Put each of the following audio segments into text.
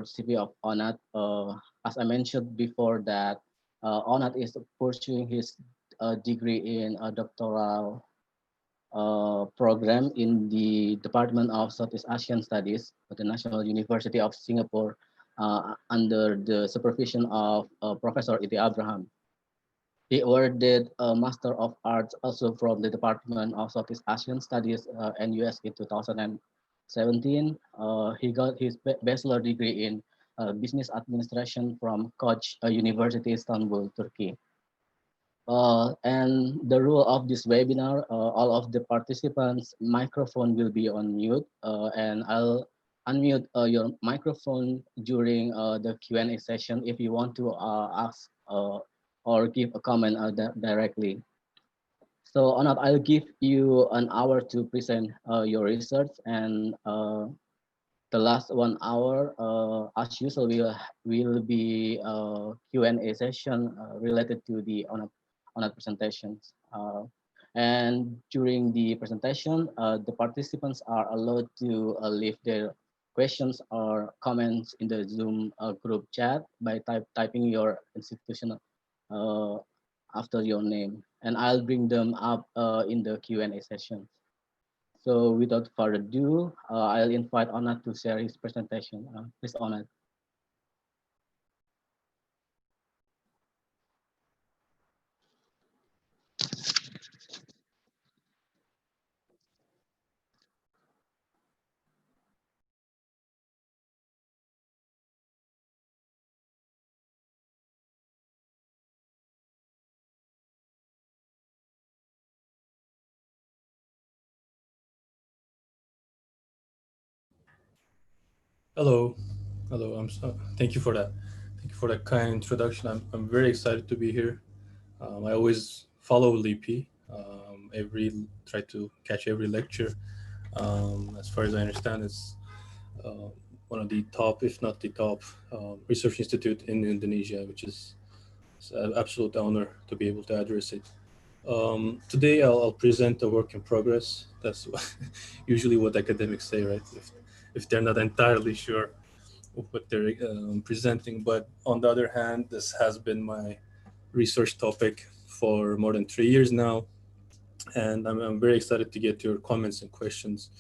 CV of Onat. As I mentioned before, that Onat is pursuing his degree in a doctoral program in the Department of Southeast Asian Studies at the National University of Singapore under the supervision of Professor Iti Abraham. He awarded a Master of Arts also from the Department of Southeast Asian Studies NUS in 2017. He got his bachelor degree in business administration from Koç University, Istanbul, Turkey. And the rule of this webinar, all of the participants' microphone will be on mute, and I'll unmute your microphone during the Q&A session if you want to ask or give a comment directly. So Onat, I'll give you an hour to present your research, and the last 1 hour, as usual, will be a Q&A session related to the Onat presentations. And during the presentation, the participants are allowed to leave their questions or comments in the Zoom group chat by typing your institution uh, after your name, and I'll bring them up in the Q&A session. So without further ado, I'll invite Onat to share his presentation. Please, Onat. Hello, hello. Thank you for that. Thank you for that kind introduction. I'm very excited to be here. I always follow LP. Every try to catch every lecture. As far as I understand, it's uh, one of the top, if not the top, research institute in Indonesia, which is it's an absolute honor to be able to address it. Today, I'll present a work in progress. That's usually what academics say, right? If they're not entirely sure of what they're presenting. But on the other hand, this has been my research topic for more than 3 years now. And I'm very excited to get your comments and questions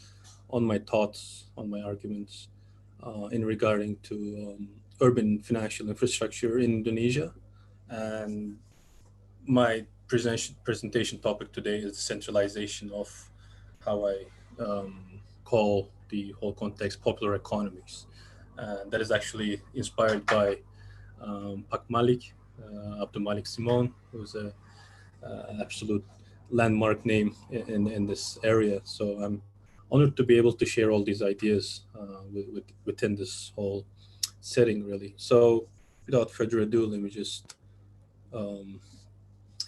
on my thoughts, on my arguments in regarding to urban financial infrastructure in Indonesia. And my presentation topic today is centralization of how I call the whole context popular economies. That is actually inspired by Pak Malik, Abdul Malik Simon, who's a absolute landmark name in this area. So I'm honored to be able to share all these ideas within this whole setting, really. So without further ado, let me just um,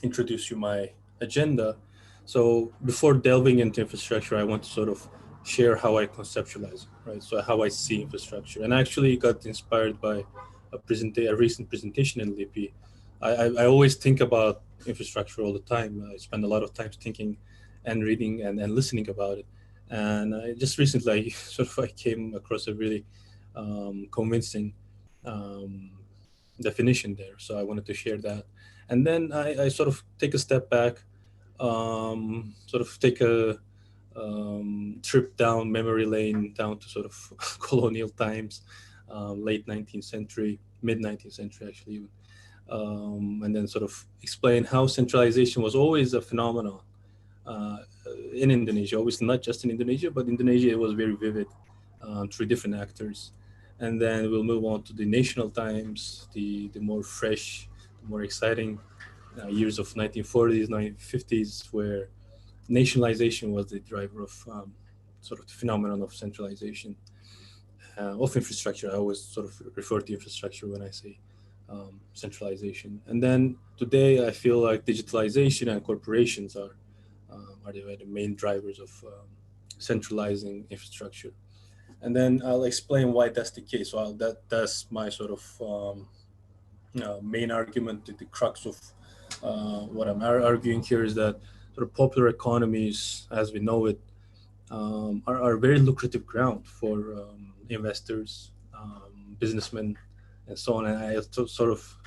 introduce you my agenda. So before delving into infrastructure, I want to sort of share how I conceptualize it, right? So how I see infrastructure, and I actually got inspired by a recent presentation in LIPI. I always think about infrastructure all the time. I spend a lot of time thinking and reading and listening about it. And just recently, I sort of I came across a really convincing um, definition there. So I wanted to share that. And then I sort of take a step back, sort of take a trip down memory lane down to sort of colonial times, late 19th century, mid 19th century actually, even. And then sort of explain how centralization was always a phenomenon uh, in Indonesia, always not just in Indonesia, but Indonesia it was very vivid through different actors. And then we'll move on to the national times, the more fresh, the more exciting years of 1940s, 1950s, where nationalization was the driver of sort of the phenomenon of centralization of infrastructure. I always sort of refer to infrastructure when I say centralization. And then today, I feel like digitalization and corporations are the main drivers of centralizing infrastructure. And then I'll explain why that's the case. Well, that's my sort of main argument. The crux of what I'm arguing here is that sort of popular economies, as we know it, are very lucrative ground for investors. businessmen, and so on. And I sort of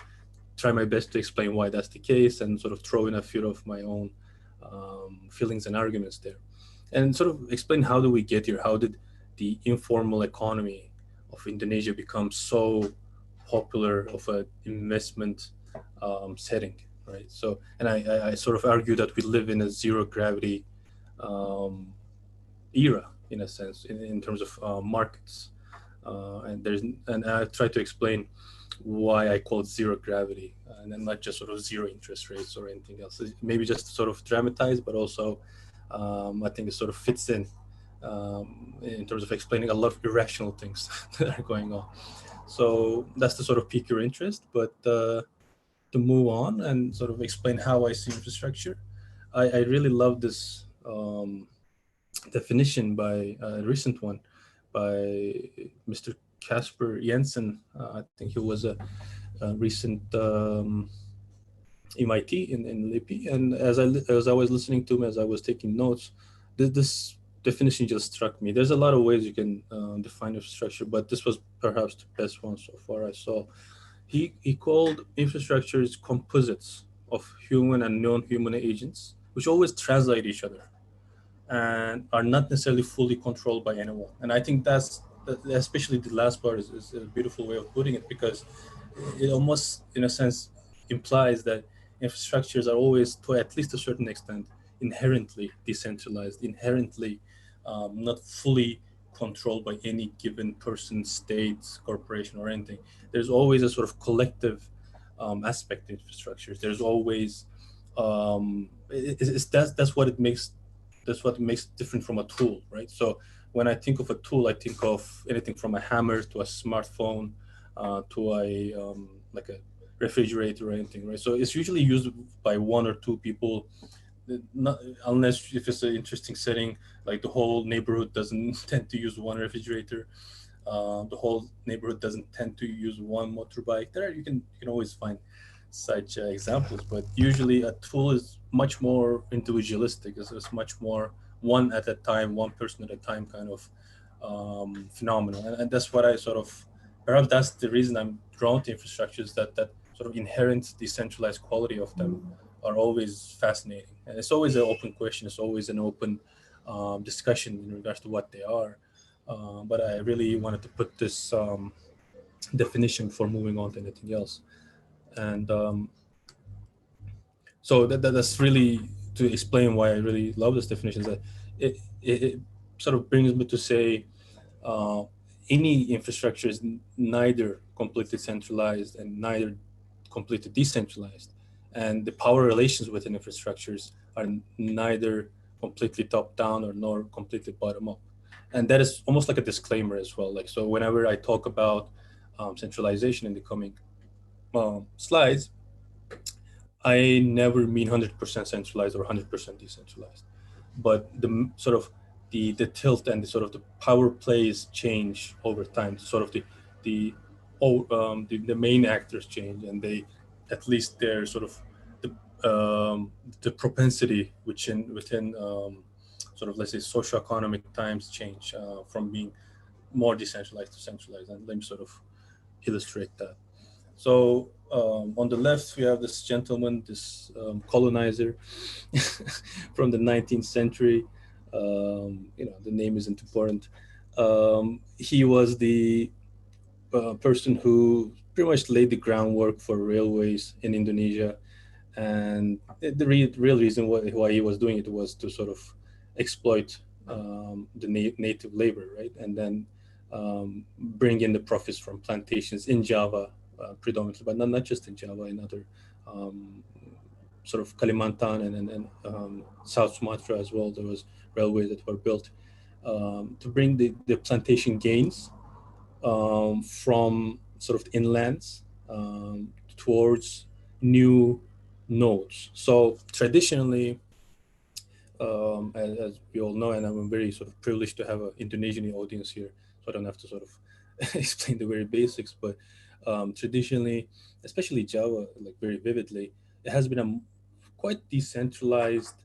try my best to explain why that's the case and sort of throw in a few of my own feelings and arguments there, and sort of explain how do we get here? How did the informal economy of Indonesia become so popular of an investment setting, right? So, and I sort of argue that we live in a zero gravity um, era in a sense, in terms of markets, and I try to explain why I call it zero gravity, and then not just sort of zero interest rates or anything else. Maybe just sort of dramatized, but also I think it sort of fits um, in terms of explaining a lot of irrational things that are going on. So that's to sort of pique your interest, but to move on and sort of explain how I see infrastructure, I really love this definition by a recent one by Mr. Casper Jensen. I think he was a recent MIT in Lippy, and as I was listening to him, as I was taking notes, this definition just struck me. There's a lot of ways you can define infrastructure, but this was perhaps the best one so far I saw. He called infrastructure as composites of human and non-human agents, which always translate each other and are not necessarily fully controlled by anyone. And I think especially the last part is a beautiful way of putting it, because it almost, in a sense, implies that infrastructures are always, to at least a certain extent, inherently decentralized, inherently not fully controlled by any given person, state, corporation, or anything. There's always a sort of collective aspect in infrastructures. There's always that's what it makes, that's what makes it different from a tool, right? So when I think of a tool, I think of anything from a hammer to a smartphone to a like a refrigerator or anything, right? So it's usually used by one or two people, not unless if it's an interesting setting, like the whole neighborhood doesn't tend to use one refrigerator. The whole neighborhood doesn't tend to use one motorbike. There you can always find such examples, but usually a tool is much more individualistic. It's much more one at a time, one person at a time kind of phenomenon, and that's what I sort of, perhaps that's the reason I'm drawn to infrastructures, that sort of inherent decentralized quality of them are always fascinating, and it's always an open question. It's always an open discussion in regards to what they are. But I really wanted to put this definition before moving on to anything else. And so that's really to explain why I really love this definition. Is that it sort of brings me to say uh, any infrastructure is neither completely centralized and neither completely decentralized, and the power relations within infrastructures are neither completely top down or nor completely bottom up. And that is almost like a disclaimer as well. Like, so whenever I talk about centralization in the coming slides, I never mean 100% centralized or 100% decentralized, but sort of the tilt and the sort of the power plays change over time. Sort of the the main actors change, and they, at least their sort of the the propensity within sort of, let's say, socioeconomic times change from being more decentralized to centralized. And let me sort of illustrate that. So on the left, we have this gentleman, this colonizer from the 19th century. The name isn't important. He was the person who pretty much laid the groundwork for railways in Indonesia. And the real reason why he was doing it was to sort of exploit the native labor, right? And then bring in the profits from plantations in Java, predominantly, but not just in Java, in other um, sort of Kalimantan and South Sumatra as well. There was railways that were built to bring the plantation gains from sort of inlands towards new nodes. So traditionally, as we all know, and I'm very sort of privileged to have an Indonesian audience here, so I don't have to sort of explain the very basics. But traditionally, especially Java, like very vividly, it has been a quite decentralized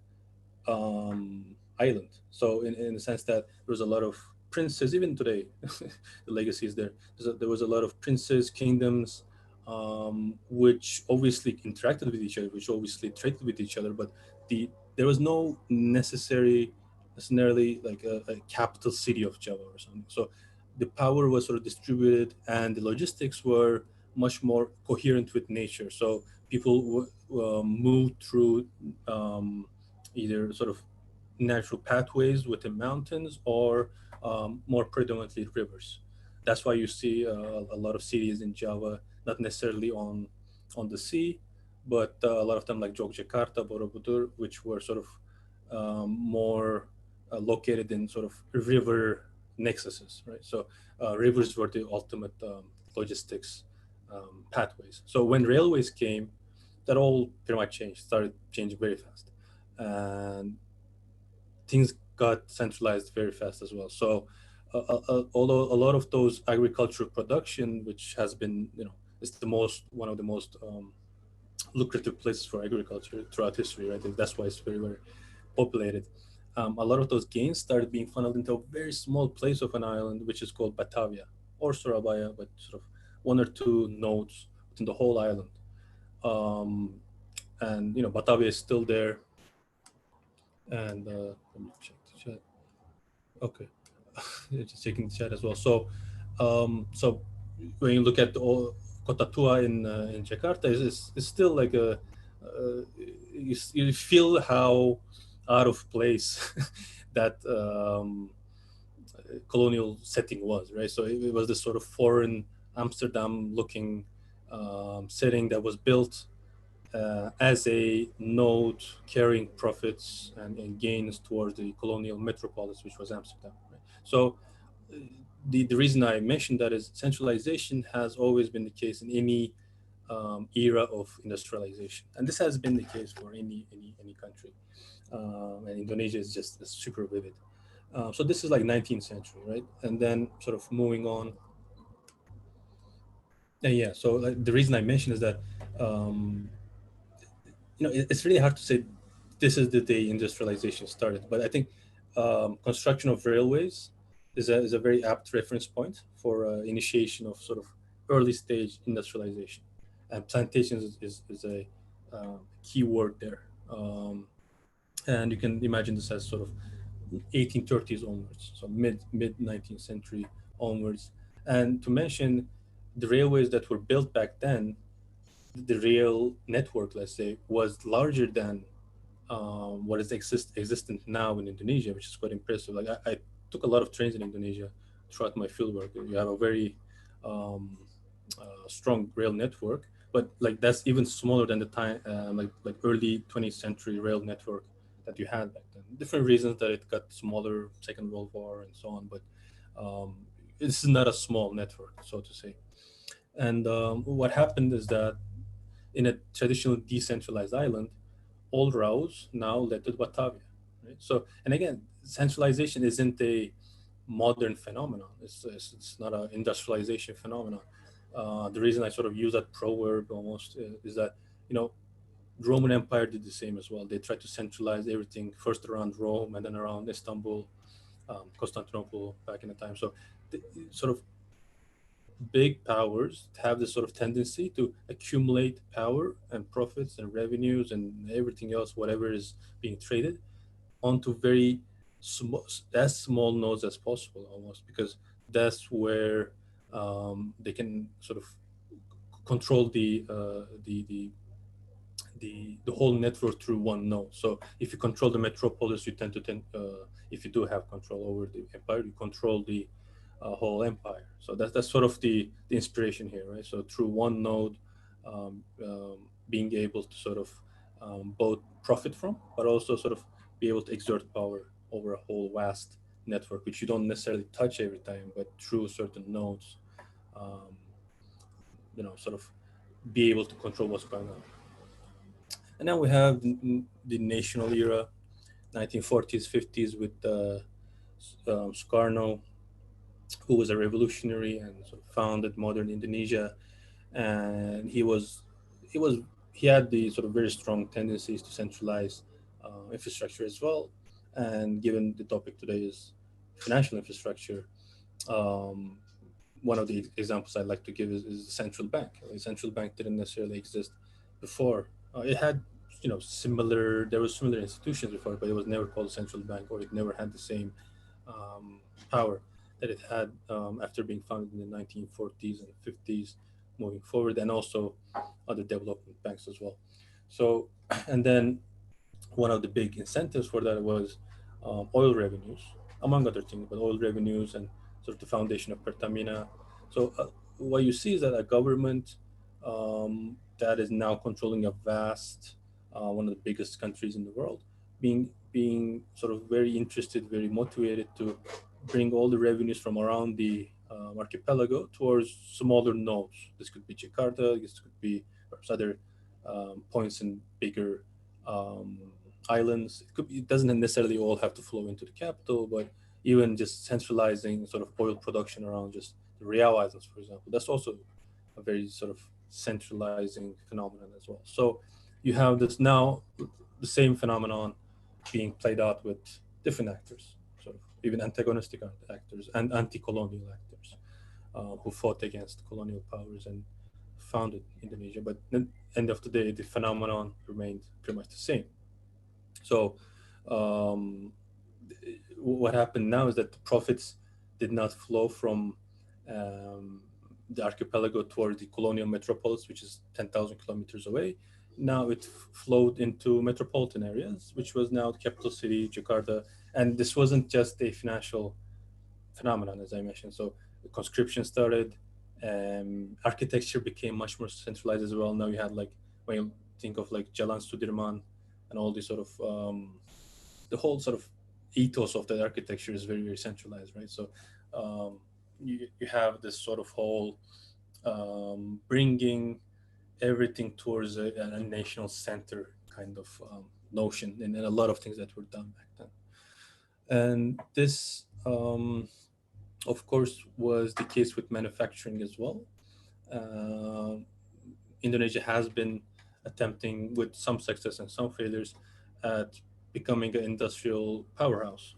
um, island. So in the sense that there was a lot of princes. Even today, the legacy is there. There was a lot of princes, kingdoms, which obviously interacted with each other, which obviously traded with each other. But there was no necessarily like a capital city of Java or something. So the power was sort of distributed, and the logistics were much more coherent with nature. So people moved through either sort of natural pathways within mountains or more predominantly rivers. That's why you see a lot of cities in Java, not necessarily on the sea, but a lot of them like Yogyakarta, Borobudur, which were sort of more located in sort of river nexuses, right? So rivers were the ultimate logistics pathways. So when railways came, that all pretty much changed, started changing very fast, and things got centralized very fast as well. So, although a lot of those agricultural production, which has been, is the most one of the most lucrative places for agriculture throughout history, right? That's why it's very, very populated. A lot of those gains started being funneled into a very small place of an island, which is called Batavia or Surabaya, but sort of one or two nodes within the whole island. Um, and Batavia is still there. And let me check the chat. Okay. Just checking the chat as well. So when you look at Kota Tua in Jakarta, is still like you feel how out of place that colonial setting was, right? So it was this sort of foreign Amsterdam looking setting that was built as a node carrying profits and gains towards the colonial metropolis, which was Amsterdam. Right? So the reason I mentioned that is centralization has always been the case in any era of industrialization, and this has been the case for any country. And Indonesia is just super vivid. So this is like 19th century, right? And then sort of moving on. And yeah, so like, the reason I mentioned is that um, it's really hard to say this is the day industrialization started, but I think construction of railways is a very apt reference point for initiation of sort of early stage industrialization, and plantations is a key word there. And you can imagine this as sort of 1830s onwards, so mid 19th century onwards. And to mention the railways that were built back then, the rail network, let's say, was larger than what is existent now in Indonesia, which is quite impressive. Like I took a lot of trains in Indonesia throughout my fieldwork. You have a very um, strong rail network, but like that's even smaller than the time, like early 20th century rail network that you had back then. Different reasons that it got smaller, Second World War and so on, but um, this is not a small network, so to say. And what happened is that in a traditional decentralized island, all routes now led to Batavia. Right? So, and again, centralization isn't a modern phenomenon. It's not an industrialization phenomenon. The reason I sort of use that proverb almost is that, you know, Roman Empire did the same as well. They tried to centralize everything first around Rome and then around Istanbul, Constantinople back in the time. So, the, sort of big powers have this sort of tendency to accumulate power and profits and revenues and everything else, whatever is being traded, onto very small, as small nodes as possible, almost because that's where they can sort of control the whole network through one node. So if you control the metropolis, you if you do have control over the empire, you control the whole empire. So that's sort of the inspiration here, right? So through one node, being able to sort of both profit from, but also sort of be able to exert power over a whole vast network, which you don't necessarily touch every time, but through certain nodes, um, sort of be able to control what's going on. And then we have the national era, 1940s, 50s, with Sukarno, who was a revolutionary and sort of founded modern Indonesia. And he had the sort of very strong tendencies to centralize infrastructure as well. And given the topic today is financial infrastructure. Um, One of the examples I like to give is the central bank. The central bank didn't necessarily exist before. It had, similar. There were similar institutions before, but it was never called a central bank, or it never had the same um, power that it had after being founded in the 1940s and 50s, moving forward, and also other development banks as well. So, and then one of the big incentives for that was oil revenues, among other things, but oil revenues and sort of the foundation of Pertamina. So what you see is that a government that is now controlling a vast, one of the biggest countries in the world, being sort of very interested, very motivated to bring all the revenues from around the archipelago towards smaller nodes. This could be Jakarta. This could be perhaps other points in bigger um, islands. It doesn't necessarily all have to flow into the capital, but even just centralizing sort of oil production around just the Real Islands, for example, that's also a very sort of centralizing phenomenon as well. So you have this now, the same phenomenon being played out with different actors, sort of even antagonistic actors and anti-colonial actors who fought against colonial powers and founded Indonesia. But at the end of the day, the phenomenon remained pretty much the same. So, um, what happened now is that the profits did not flow from um, the archipelago toward the colonial metropolis, which is 10,000 kilometers away. Now it flowed into metropolitan areas, which was now the capital city, Jakarta. And this wasn't just a financial phenomenon, as I mentioned. So conscription started, architecture became much more centralized as well. Now you had like, when you think of like Jalan Sudirman and all these sort of the whole sort of ethos of the architecture is very very centralized, right? So you have this sort of whole bringing everything towards a national center kind of notion, and a lot of things that were done back then. And this of course was the case with manufacturing as well. uh, Indonesia has been attempting, with some success and some failures, at becoming an industrial powerhouse.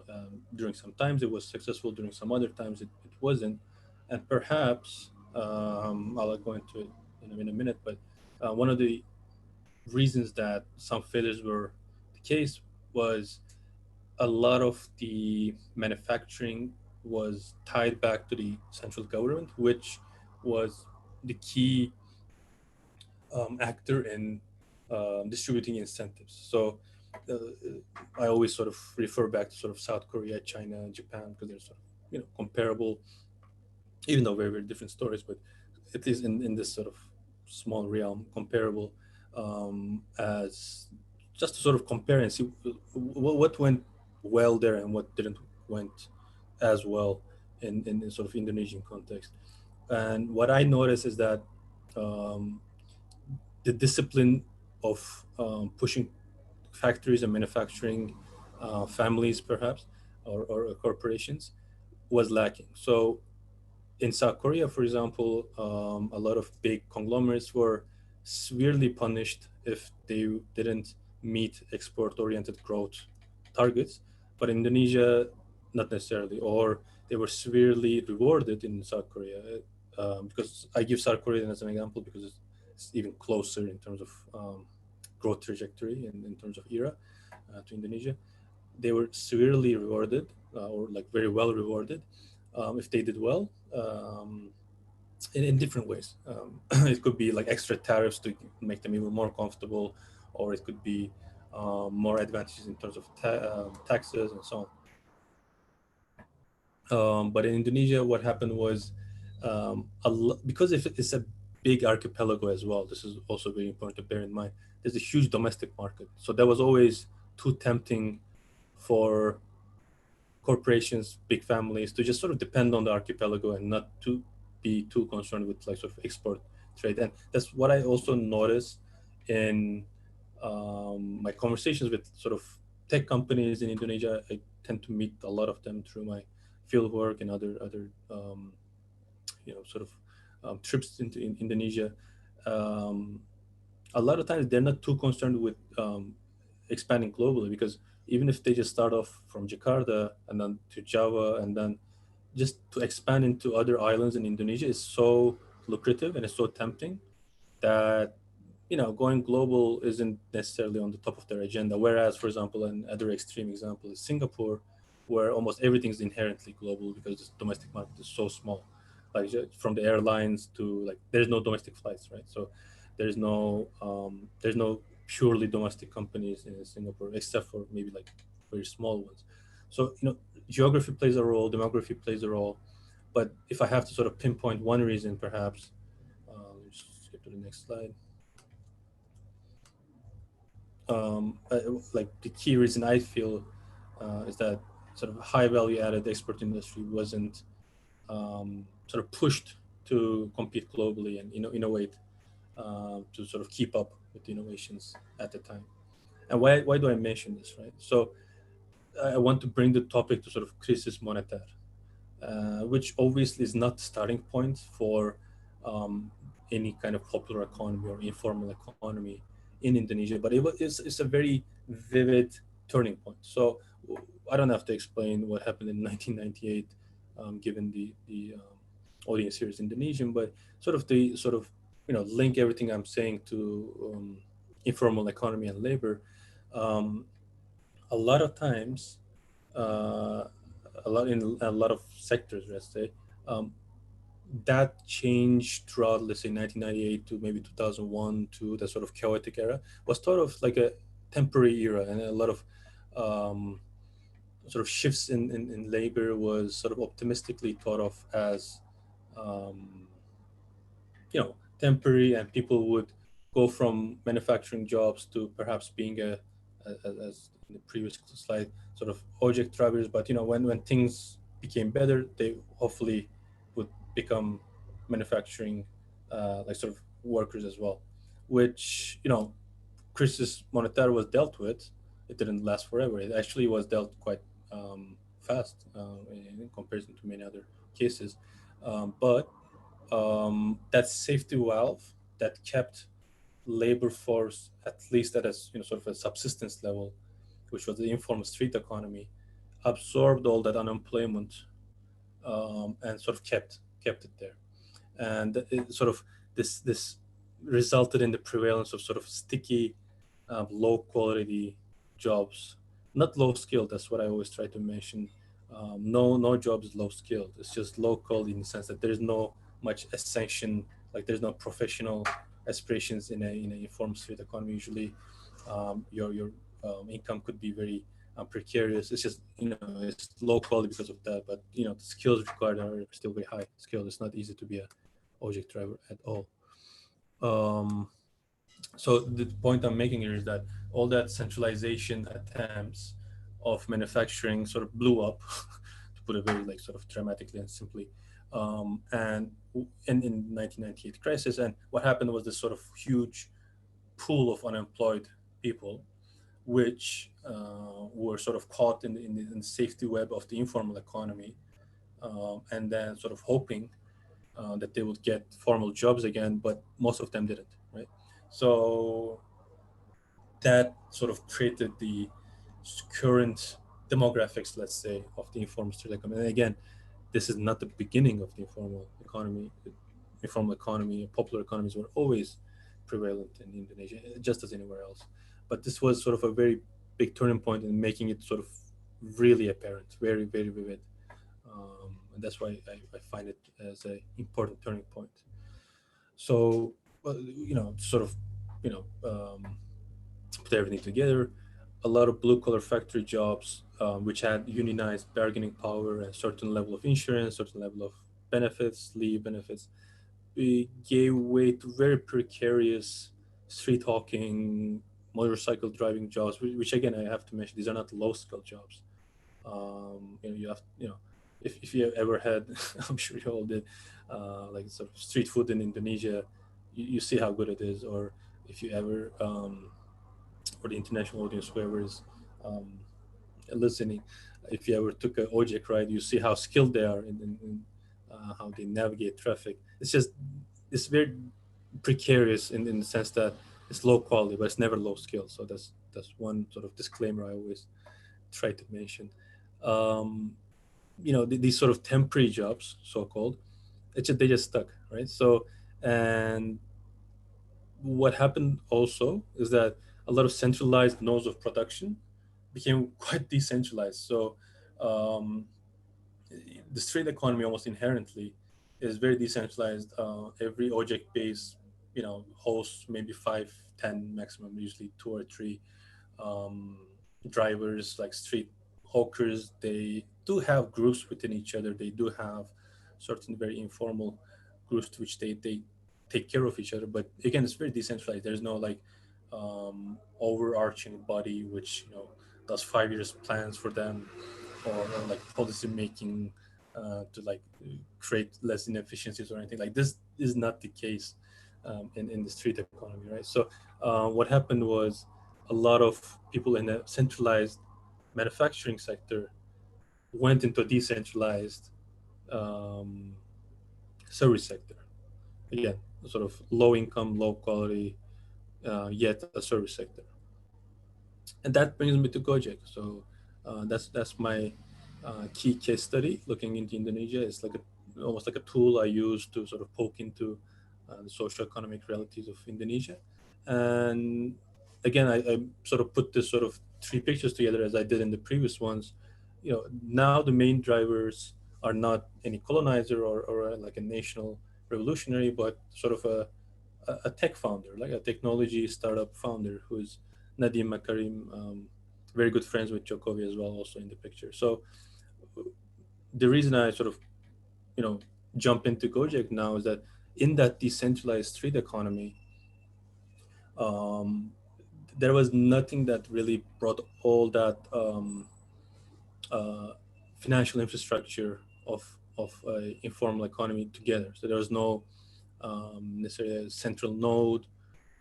During some times it was successful, during some other times it wasn't. And perhaps, I'll go into it in a minute, but one of the reasons that some failures were the case was a lot of the manufacturing was tied back to the central government, which was the key actor in distributing incentives. So uh, I always sort of refer back to sort of South Korea, China, Japan, because they're sort of comparable, even though very very different stories, but at least in this sort of small realm, comparable, as just to sort of compare and see what went well there and what didn't went as well in sort of Indonesian context. And what I noticed is that um, the discipline of pushing factories and manufacturing families, perhaps, or corporations, was lacking. So in South Korea, for example, a lot of big conglomerates were severely punished if they didn't meet export-oriented growth targets. But in Indonesia, not necessarily, or they were severely rewarded in South Korea. Because I give South Korea as an example because it's even closer in terms of growth trajectory and in terms of era to Indonesia. They were severely rewarded, or like very well rewarded, if they did well, in different ways. It could be like extra tariffs to make them even more comfortable, or it could be more advantages in terms of taxes and so on. But in Indonesia, what happened was, because if it's a big archipelago as well, this is also very important to bear in mind. There's a huge domestic market, so that was always too tempting for corporations, big families, to just sort of depend on the archipelago and not to be too concerned with like sort of export trade. And that's what I also noticed in my conversations with sort of tech companies in Indonesia. I tend to meet a lot of them through my field work and other sort of trips into Indonesia. Um, a lot of times they're not too concerned with expanding globally, because even if they just start off from Jakarta and then to Java and then just to expand into other islands in Indonesia is so lucrative and it's so tempting that going global isn't necessarily on the top of their agenda. Whereas, for example, another extreme example is Singapore, where almost everything is inherently global because the domestic market is so small. Like from the airlines to like, there's no domestic flights, right? So there's no purely domestic companies in Singapore, except for maybe like very small ones. So geography plays a role, demography plays a role. But if I have to sort of pinpoint one reason, perhaps, let's skip to the next slide. Uh, like the key reason I feel is that sort of high value added export industry wasn't sort of pushed to compete globally and innovate to sort of keep up with the innovations at the time. And why do I mention this, right? So I want to bring the topic to sort of crisis monétaire, which obviously is not the starting point for um, any kind of popular economy or informal economy in Indonesia, but it's a very vivid turning point. So I don't have to explain what happened in 1998, given the audience here is Indonesian, but sort of link everything I'm saying to informal economy and labor. Um, a lot of times, uh, a lot of sectors, let's say, um, that change throughout, let's say, 1998 to maybe 2001 to the sort of chaotic era was sort of like a temporary era, and a lot of um, sort of shifts in labor was sort of optimistically thought of as um, temporary, and people would go from manufacturing jobs to perhaps being as in the previous slide, sort of object drivers. But when things became better, they hopefully would become manufacturing like sort of workers as well, which crisis monetaire was dealt with. It didn't last forever. It actually was dealt quite fast in comparison to many other cases. But that safety valve that kept labor force at least at a sort of a subsistence level, which was the informal street economy, absorbed all that unemployment and sort of kept it there. And it sort of this resulted in the prevalence of sort of sticky, low quality jobs, not low skilled. That's what I always try to mention. No job is low skilled. It's just low quality in the sense that there's no much ascension, like there's no professional aspirations in a informal street economy. Usually, your income could be very precarious. It's just it's low quality because of that. But the skills required are still very high skilled. It's not easy to be a object driver at all. Um, so the point I'm making here is that all that centralization attempts of manufacturing sort of blew up, to put it very like sort of dramatically and simply, and in 1998 crisis. And what happened was this sort of huge pool of unemployed people, which were sort of caught in the safety web of the informal economy, and then sort of hoping that they would get formal jobs again, but most of them didn't, right? So that sort of created the current demographics, let's say, of the informal street economy. And again, this is not the beginning of the informal economy. Informal economy, popular economies were always prevalent in Indonesia, just as anywhere else. But this was sort of a very big turning point in making it sort of really apparent, very, very vivid. And that's why I find it as an important turning point. So, well, sort of, you know, um, put everything together. A lot of blue collar factory jobs, which had unionized bargaining power and certain level of insurance, certain level of benefits, leave benefits, we gave way to very precarious street hawking, motorcycle driving jobs, which again I have to mention, these are not low skill jobs. You have if you ever had, I'm sure you all did, like sort of street food in Indonesia, you see how good it is. Or if you ever for the international audience, whoever is um, listening, if you ever took an ojek ride, you see how skilled they are in how they navigate traffic. It's very precarious in the sense that it's low quality, but it's never low skill. So that's one sort of disclaimer I always try to mention. Um, these sort of temporary jobs, so called, they just stuck, right? So, and what happened also is that a lot of centralized nodes of production became quite decentralized. So, um, the street economy almost inherently is very decentralized. Every object base, hosts maybe 5, 10 maximum, usually 2 or 3 um, drivers, like street hawkers. They do have groups within each other. They do have certain very informal groups to which they take care of each other. But again, it's very decentralized. There's no like overarching body which does 5 years plans for them, or like policy making to like create less inefficiencies or anything. Like this is not the case in the street economy, right? So what happened was a lot of people in the centralized manufacturing sector went into a decentralized um, service sector. Again, sort of low income, low quality, yet a service sector. And that brings me to Gojek. So that's my key case study looking into Indonesia. It's like almost like a tool I use to sort of poke into the socio-economic realities of Indonesia. And again, I sort of put this sort of three pictures together as I did in the previous ones. Now the main drivers are not any colonizer or like a national revolutionary, but sort of a tech founder, like a technology startup founder who's Nadim Makarim, very good friends with Jokowi as well, also in the picture. So the reason I sort of, you know, jump into Gojek now is that in that decentralized street economy, um, there was nothing that really brought all that uh, financial infrastructure of informal economy together. So there was no necessarily a central node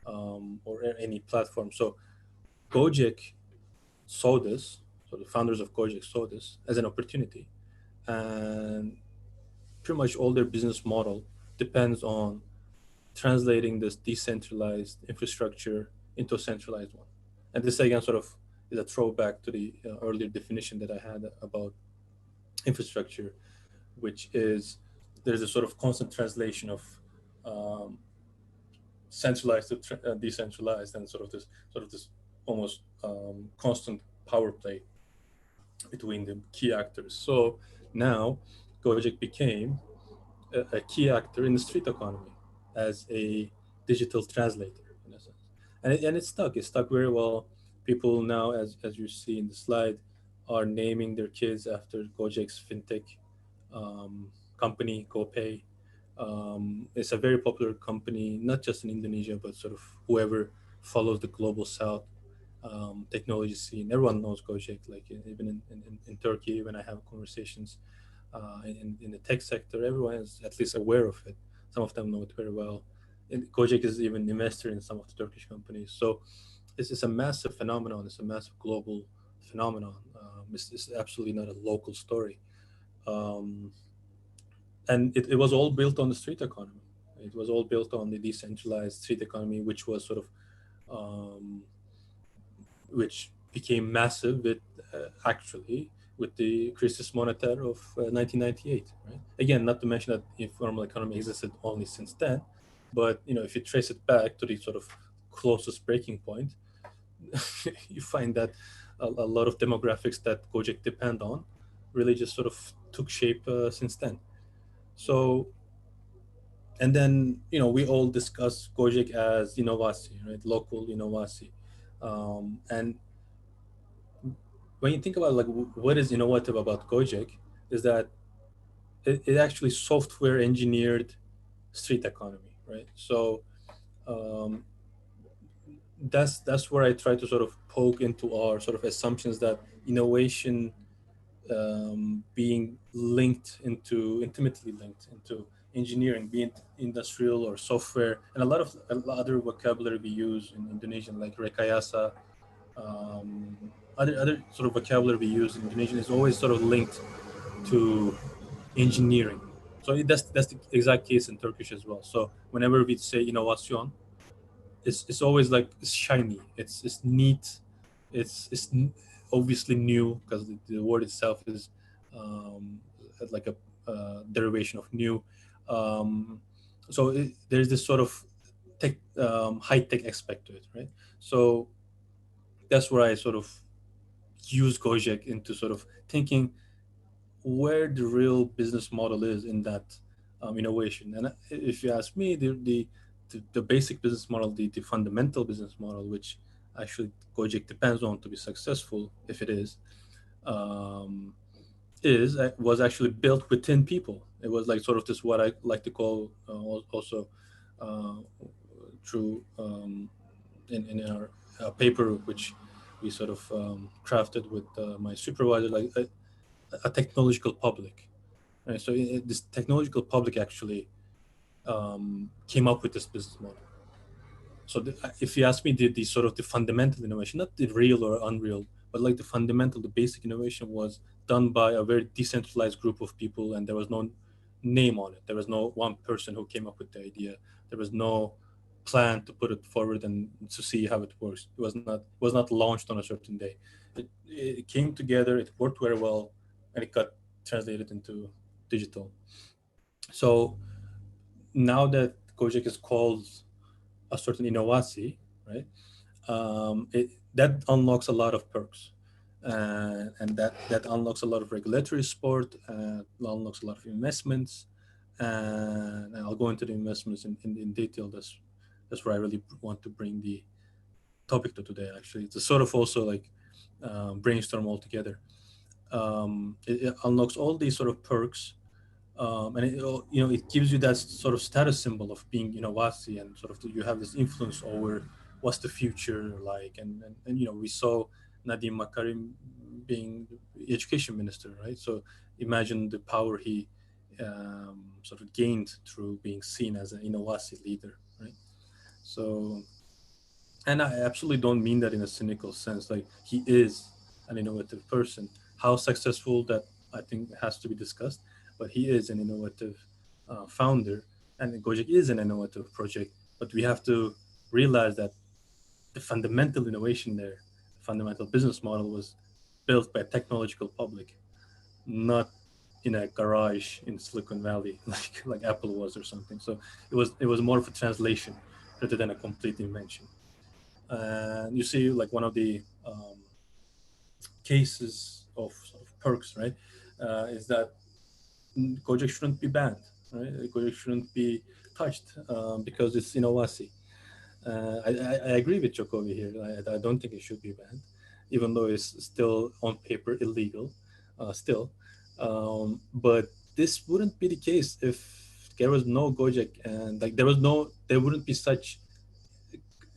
or any platform. So Gojek saw this, so the founders of Gojek saw this as an opportunity, and pretty much all their business model depends on translating this decentralized infrastructure into a centralized one. And this again sort of is a throwback to the earlier definition that I had about infrastructure, which is there's a sort of constant translation of um, centralized to decentralized, and sort of this almost constant power play between the key actors. So now Gojek became a key actor in the street economy as a digital translator in a sense, and it stuck. It stuck very well. People now, as you see in the slide, are naming their kids after Gojek's fintech um, company, GoPay. It's a very popular company, not just in Indonesia, but sort of whoever follows the global south technology scene. Everyone knows Gojek, like even in Turkey, when I have conversations in the tech sector, everyone is at least aware of it. Some of them know it very well. And Gojek is even investor in some of the Turkish companies. So it's a massive phenomenon. It's a massive global phenomenon. It's absolutely not a local story. Um, and it was all built on the street economy. It was all built on the decentralized street economy, which was sort of um, which became massive with actually with the crisis monetaire of 1998. Right? Again, not to mention that informal economy existed only since then, but if you trace it back to the sort of closest breaking point, you find that a lot of demographics that Gojek depend on really just sort of took shape since then. So, and then we all discuss Gojek as inovasi, right? Local inovasi, and when you think about like what is innovative about Gojek is that it actually software engineered street economy, right? So um, that's where I try to sort of poke into our sort of assumptions that innovation being linked into intimately linked into engineering, be it industrial or software, and a lot other vocabulary we use in Indonesian like rekayasa, um, other sort of vocabulary we use in Indonesian is always sort of linked to engineering. So that's the exact case in Turkish as well. So whenever we say innovation, it's always like it's shiny, it's neat, it's obviously new because the word itself is um, like a derivation of new. Um, so there's this sort of tech, high tech aspect to it, right? So that's where I sort of use Gojek into sort of thinking where the real business model is in that innovation. And if you ask me, the basic business model, the fundamental business model, which actually Gojek depends on to be successful, if it um, is was actually built within people. It was like sort of this what I like to call also uh, through in our paper, which we sort of crafted with my supervisor, like a technological public. Right? So this technological public actually came up with this business model. So if you ask me, the sort of the fundamental innovation, not the real or unreal, but like the fundamental, the basic innovation was done by a very decentralized group of people, and there was no name on it. There was no one person who came up with the idea. There was no plan to put it forward and to see how it works. It was not launched on a certain day. It came together. It worked very well, and it got translated into digital. So now that Gojek is called a certain innovasi, right? That unlocks a lot of perks, and that unlocks a lot of regulatory support, unlocks a lot of investments, and I'll go into the investments in detail. That's where I really want to bring the topic to today. Actually, it's a sort of also like brainstorm all together. It unlocks all these sort of perks, and it gives you that sort of status symbol of being Wasi, and sort of you have this influence over what's the future like, and we saw Nadim Makarim being the education minister, right? So imagine the power he sort of gained through being seen as an Wasi leader, right? So, and I absolutely don't mean that in a cynical sense. Like, he is an innovative person. How successful, that I think has to be discussed, but he is an innovative founder, and Gojek is an innovative project. But we have to realize that the fundamental innovation there, the fundamental business model, was built by a technological public, not in a garage in Silicon Valley like Apple was or something. So it was more of a translation rather than a complete invention. And you see, like, one of the cases of sort of perks, right, is that Gojek shouldn't be banned, right? Gojek shouldn't be touched because it's innovasi. I agree with Jokowi here. I don't think it should be banned, even though it's still on paper illegal, still. But this wouldn't be the case if there was no Gojek, and like there wouldn't be such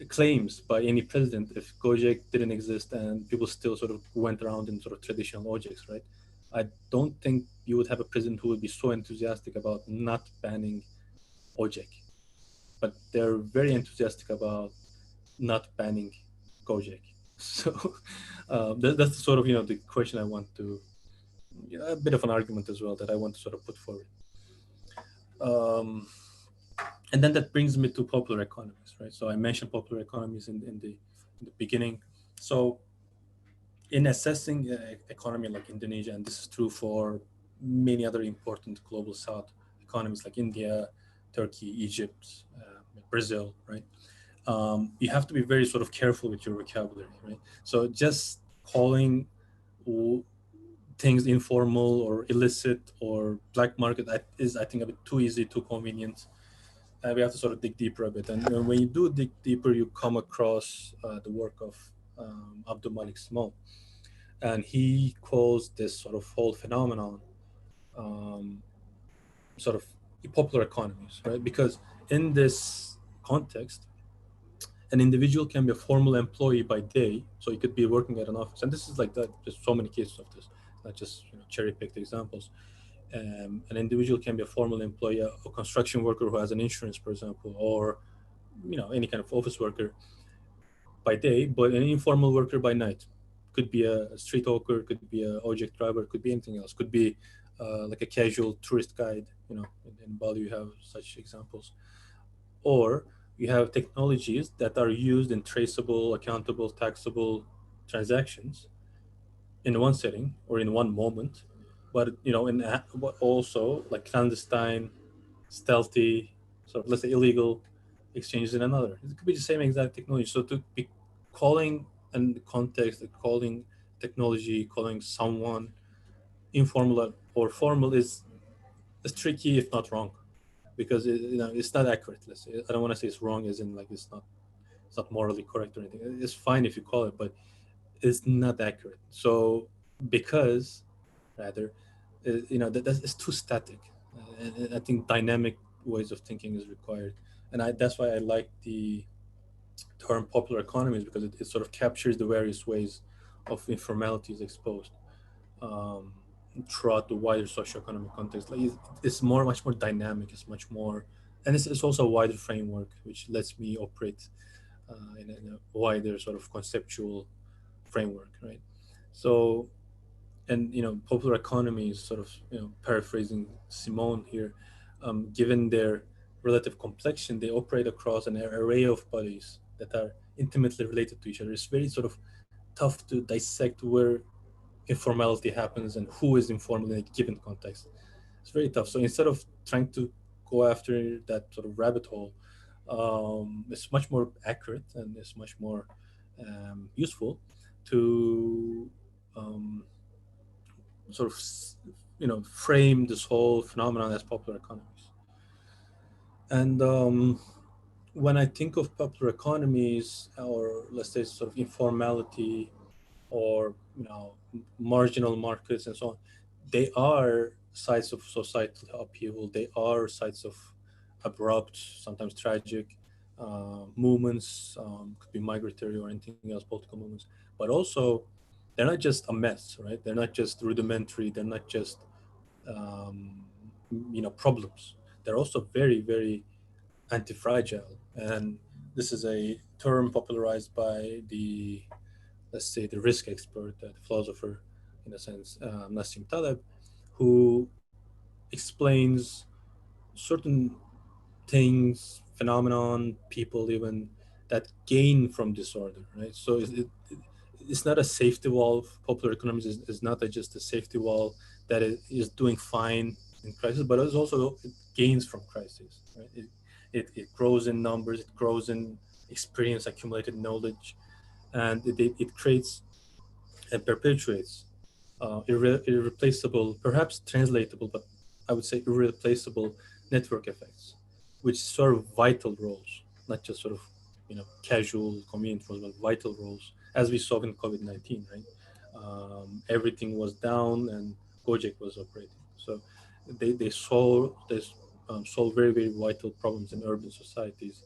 claims by any president if Gojek didn't exist and people still sort of went around in sort of traditional objects, right? I don't think you would have a president who would be so enthusiastic about not banning Gojek, but they're very enthusiastic about not banning Gojek. So that's sort of the question I want to, a bit of an argument as well that I want to sort of put forward. Um, and then that brings me to popular economies, right? So I mentioned popular economies in the beginning. So in assessing economy like Indonesia, and this is true for many other important global South economies like India, Turkey, Egypt, Brazil, right? You have to be very sort of careful with your vocabulary, right? So just calling things informal or illicit or black market is, I think, a bit too easy, too convenient. We have to sort of dig deeper a bit. And when you do dig deeper, you come across the work of Abdul Malik Small, and he calls this sort of whole phenomenon um, sort of popular economies, right? Because in this context, an individual can be a formal employee by day, so he could be working at an office, and this is like that. There's so many cases of this, not just cherry picked examples. An individual can be a formal employee, a construction worker who has an insurance, for example, or any kind of office worker by day, but an informal worker by night. Could be a street hawker, could be a object driver, could be anything else. Could be like a casual tourist guide. In Bali you have such examples. Or you have technologies that are used in traceable, accountable, taxable transactions, in one setting or in one moment, but but also like clandestine, stealthy, sort of let's say illegal exchanges in another. It could be the same exact technology. So to be calling and context, calling technology, calling someone informal or formal is tricky if not wrong, because it's not accurate. Let's say I don't want to say it's wrong as in like it's not morally correct or anything. It's fine if you call it, but it's not accurate. So because rather, that's too static, and I think dynamic ways of thinking is required. And that's why I like the term popular economies, because it sort of captures the various ways of informality is exposed um, throughout the wider socioeconomic context. Like it's much more dynamic. It's much more, and it's also a wider framework which lets me operate in a wider sort of conceptual framework, right? So, and popular economies, sort of paraphrasing Simone here, given their relative complexion, they operate across an array of bodies that are intimately related to each other. It's very sort of tough to dissect where informality happens and who is informal in a given context. It's very tough. So instead of trying to go after that sort of rabbit hole, it's much more accurate and it's much more useful to um, sort of frame this whole phenomenon as popular economies. And when I think of popular economies, or let's say sort of informality, or marginal markets and so on, they are sites of societal upheaval. They are sites of abrupt, sometimes tragic movements. Could be migratory or anything else, political movements. But also, they're not just a mess, right? They're not just rudimentary. They're not just problems. They're also very, very anti-fragile. And this is a term popularized by the, let's say, the risk expert, the philosopher, in a sense, Nassim Taleb, who explains certain things, phenomenon, people even, that gain from disorder, right? So it's not a safety valve. Popular economics is not just a safety valve that is doing fine in crisis, but it's also it gains from crisis, right? It grows in numbers, it grows in experience, accumulated knowledge, and it creates and perpetuates irreplaceable, perhaps translatable, but I would say irreplaceable network effects, which serve vital roles, not just sort of casual convenient roles, but vital roles, as we saw in COVID-19. Right, everything was down and Gojek was operating, so they solve very very vital problems in urban societies,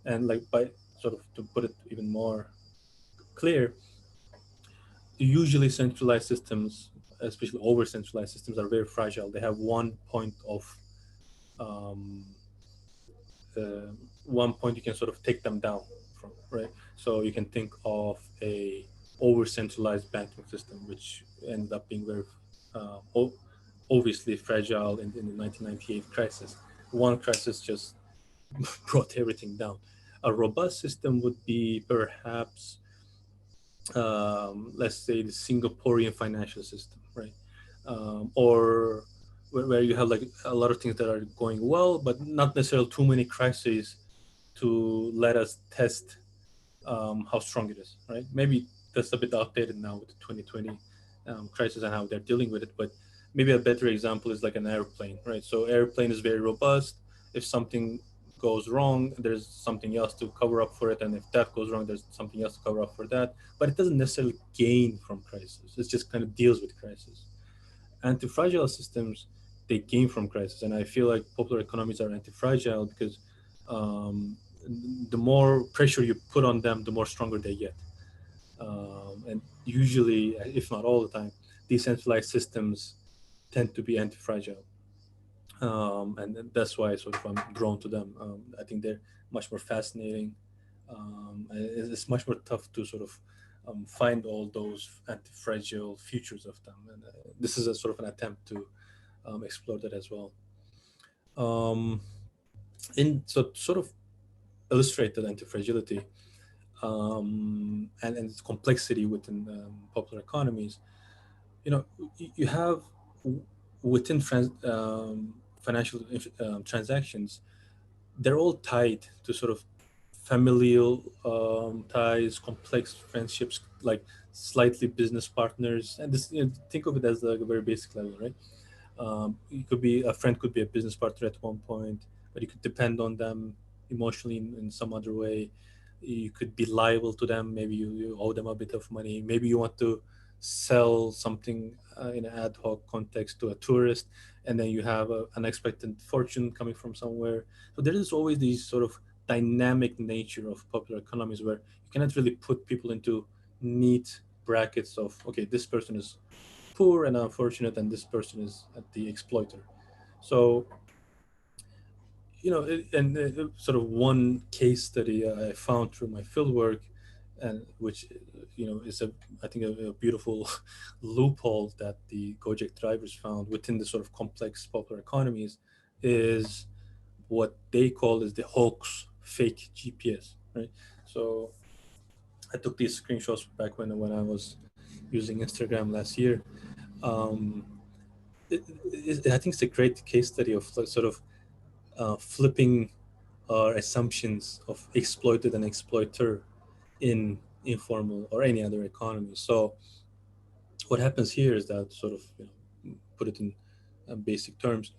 and like by sort of to put it even more clear, usually centralized systems, especially over centralized systems, are very fragile. They have um, uh, one point you can sort of take them down from, right? So you can think of a over centralized banking system, which ended up being very obviously fragile in the 1998 crisis. One crisis just brought everything down. A robust system would be perhaps let's say the Singaporean financial system, right? Or where you have like a lot of things that are going well, but not necessarily too many crises to let us test how strong it is, right? Maybe that's a bit outdated now with the 2020 crisis and how they're dealing with it, but maybe a better example is like an airplane, right? So airplane is very robust. If something goes wrong, there's something else to cover up for it, and if that goes wrong, there's something else to cover up for that. But it doesn't necessarily gain from crisis. It just kind of deals with crisis. Anti-fragile systems, they gain from crisis, and I feel like popular economies are anti-fragile because um, the more pressure you put on them, the more stronger they get. And usually, if not all the time, decentralized systems tend to be anti-fragile, and that's why sort of I'm drawn to them. I think they're much more fascinating. And it's much more tough to sort of find all those anti-fragile features of them, and this is a sort of an attempt to explore that as well. Um, in so sort of illustrate that anti-fragility and its complexity within popular economies. you know, you have within financial transactions, they're all tied to sort of familial ties, complex friendships, like slightly business partners, and this, think of it as like a very basic level, right? You could be a friend, could be a business partner at one point, but you could depend on them emotionally in some other way. You could be liable to them. Maybe you owe them a bit of money. Maybe you want to sell something in an ad hoc context to a tourist, and then you have a unexpected fortune coming from somewhere. So there is always these sort of dynamic nature of popular economies where you cannot really put people into neat brackets of, okay, this person is poor and unfortunate, and this person is the exploiter. So, and sort of one case study I found through my fieldwork, and which is I think a beautiful loophole that the Gojek drivers found within the sort of complex popular economies, is what they call is the hoax fake GPS, right? So I took these screenshots back when I was using Instagram last year. Um, I think it's a great case study of like sort of flipping our assumptions of exploited and exploiter in informal or any other economy. So what happens here is that, sort of, put it in basic terms,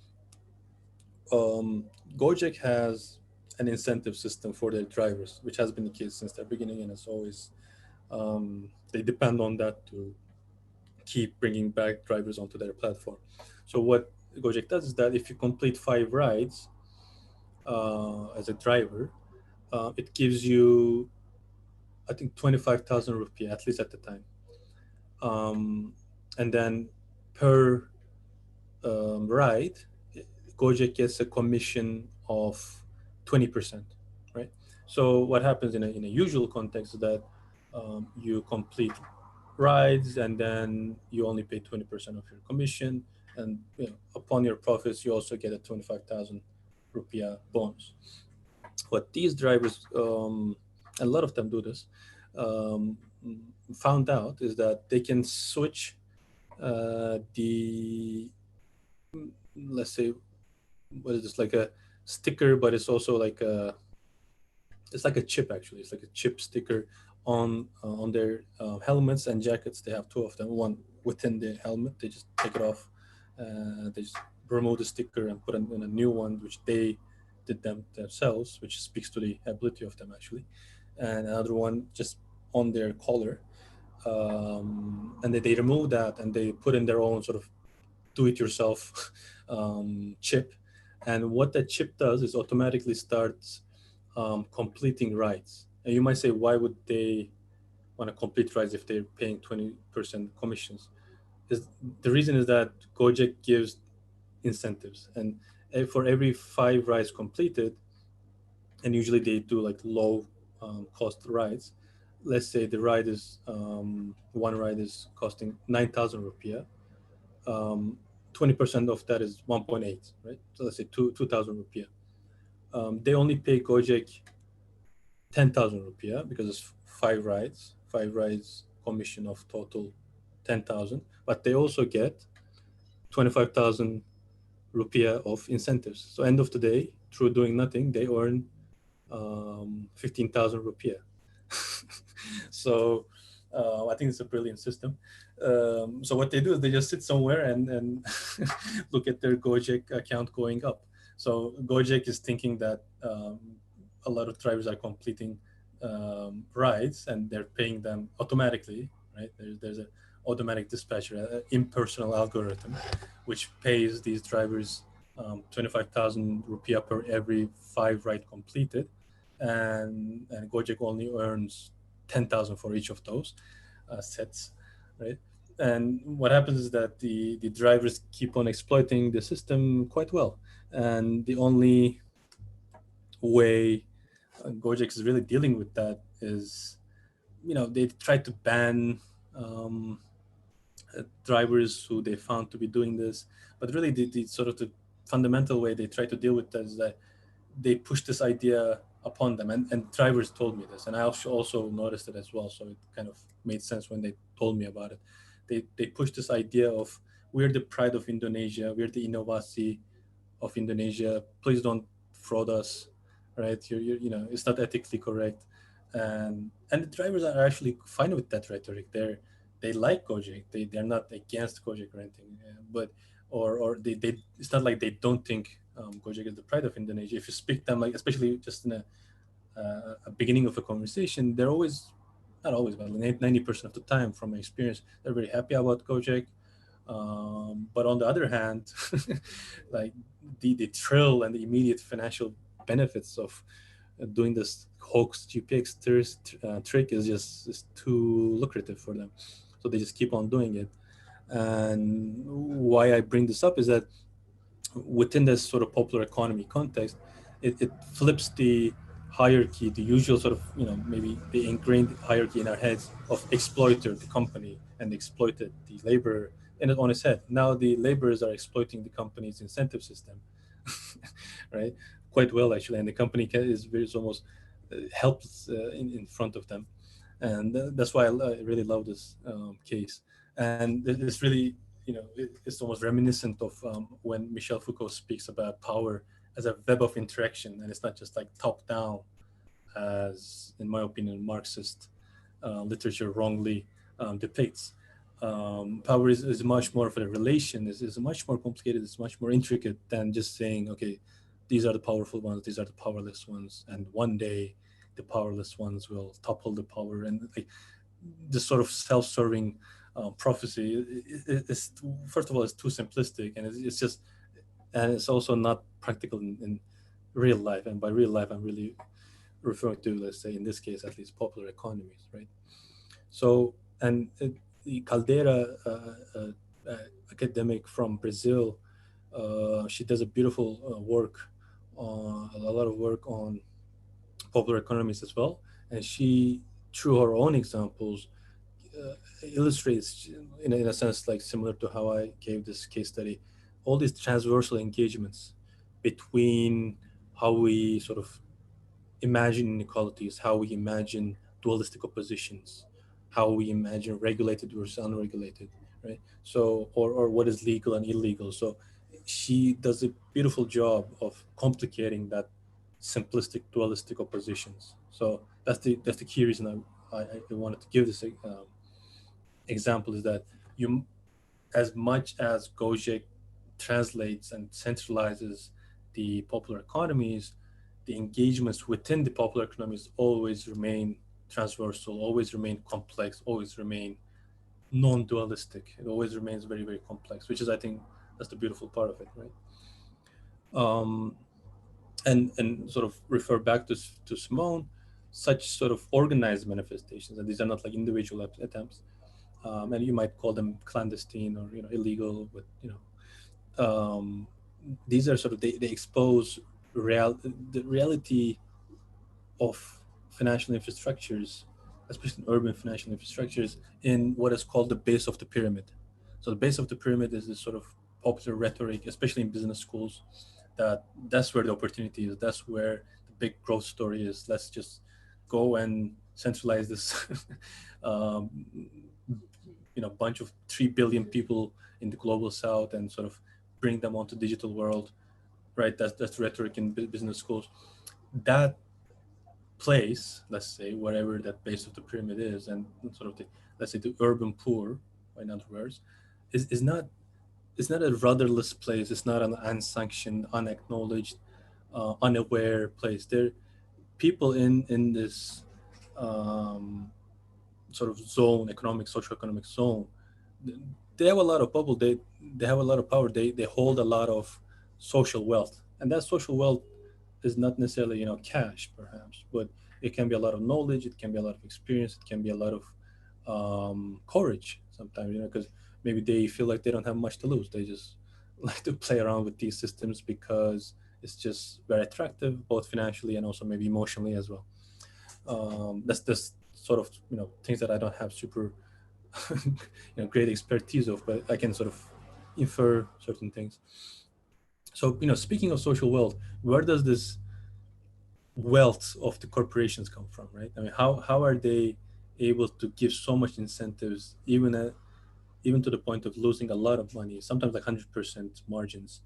um, Gojek has an incentive system for their drivers, which has been the case since the beginning, and it's always, they depend on that to keep bringing back drivers onto their platform. So what Gojek does is that if you complete 5 rides as a driver, it gives you, I think, 25,000 rupiah, at least at the time. Um, and then per ride, Gojek gets a commission of 20%, right? So what happens in a usual context is that you complete rides and then you only pay 20% of your commission, and upon your profits you also get a 25,000 rupiah bonus. What these drivers, a lot of them do this, um, found out is that they can switch the, let's say, what is this, like a sticker, but it's also like a, it's like a chip, actually. It's like a chip sticker on their helmets and jackets. They have two of them, one within the helmet. They just take it off, they just remove the sticker and put in a new one, which they did them themselves, which speaks to the ability of them, actually. And another one just on their collar, and they remove that and they put in their own sort of do-it-yourself chip. And what that chip does is automatically starts completing rides. And you might say, why would they want to complete rides if they're paying 20% commissions? Is the reason is that Gojek gives incentives, and for every 5 rides completed, and usually they do like low cost rides. Let's say the ride is, one ride is costing 9,000 rupiah. um, 20% of that is 1.8, right? So let's say 2,000 rupiah. They only pay Gojek 10,000 rupiah because it's 5 rides, commission of total 10,000. But they also get 25,000 rupiah of incentives. So end of the day, through doing nothing, they earn 15,000 rupiah. So I think it's a brilliant system. So what they do is they just sit somewhere and look at their Gojek account going up. So Gojek is thinking that a lot of drivers are completing rides and they're paying them automatically, right? There's a automatic dispatcher, an impersonal algorithm, which pays these drivers 25,000 rupiah per every 5 ride completed, and Gojek only earns 10,000 for each of those sets, right? And what happens is that the drivers keep on exploiting the system quite well, and the only way Gojek is really dealing with that is, they try to ban um, drivers who they found to be doing this, but really the sort of the fundamental way they try to deal with that is that they push this idea upon them, and drivers told me this, and I also noticed it as well, so it kind of made sense when they told me about it. They push this idea of we're the pride of Indonesia, we're the innovasi of Indonesia. Please don't fraud us, right? You know, it's not ethically correct, and the drivers are actually fine with that rhetoric. They like Gojek. They're not against Gojek or anything, but or they it's not like they don't think Gojek is the pride of Indonesia. If you speak them, like especially just in a beginning of a conversation, they're always, not always, but 90% of the time, from my experience, they're very happy about Gojek. But on the other hand, like the thrill and the immediate financial benefits of doing this hoax GPX trick is too lucrative for them, so they just keep on doing it. And why I bring this up is that within this sort of popular economy context, it flips the hierarchy, the usual sort of, you know, maybe the ingrained hierarchy in our heads of exploiter, the company, and the exploited, the laborer, and it on its head. Now the laborers are exploiting the company's incentive system, right? Quite well actually, and the company is almost helpless in front of them, and that's why I really love this case. And it's really, you know, it's almost reminiscent of when Michel Foucault speaks about power as a web of interaction, and it's not just like top down, as in my opinion Marxist literature wrongly depicts. Power is much more of a relation, is much more complicated, it's much more intricate than just saying, okay, these are the powerful ones, these are the powerless ones, and one day the powerless ones will topple the power. And like this sort of self-serving prophecy is, first of all, it's too simplistic, and it's just, and it's also not practical in real life. And by real life I'm really referring to, let's say in this case at least, popular economies, right? So, and the Caldera, uh, academic from Brazil, she does a beautiful work, a lot of work on popular economies as well. And she, through her own examples, illustrates, in a sense, like similar to how I gave this case study, all these transversal engagements between how we sort of imagine inequalities, how we imagine dualistic oppositions, how we imagine regulated versus unregulated, right? So, or what is legal and illegal. So, she does a beautiful job of complicating that simplistic dualistic oppositions. So that's the key reason I wanted to give this example, is that you, as much as Gojek translates and centralizes the popular economies, the engagements within the popular economies always remain transversal, always remain complex, always remain non-dualistic. It always remains very, very complex, which is, I think, that's the beautiful part of it, right? Um, and sort of refer back to Simone, such sort of organized manifestations, and these are not like individual attempts, and you might call them clandestine or, you know, illegal, but, you know, these are sort of, they expose the reality of financial infrastructures, especially urban financial infrastructures, in what is called the base of the pyramid. So the base of the pyramid is this sort of popular rhetoric, especially in business schools, that that's where the opportunity is, that's where the big growth story is. Let's just go and centralize this um, you know, bunch of 3 billion people in the global south and sort of bring them onto digital world, right? That's rhetoric in business schools. That place, let's say, wherever that base of the pyramid is, and sort of the, let's say, the urban poor, in other words, is not, it's not a rudderless place. It's not an unsanctioned, unacknowledged, unaware place. There, people in this um, sort of zone, economic, socio-economic zone, they have a lot of bubble. They have a lot of power. They hold a lot of social wealth, and that social wealth is not necessarily, you know, cash perhaps, but it can be a lot of knowledge. It can be a lot of experience. It can be a lot of courage sometimes, you know, because maybe they feel like they don't have much to lose. They just like to play around with these systems because it's just very attractive, both financially and also maybe emotionally as well. That's this sort of, you know, things that I don't have super you know, great expertise of, but I can sort of infer certain things. So, you know, speaking of social wealth, where does this wealth of the corporations come from, right? I mean, how are they able to give so much incentives, even even to the point of losing a lot of money, sometimes like 100% margins,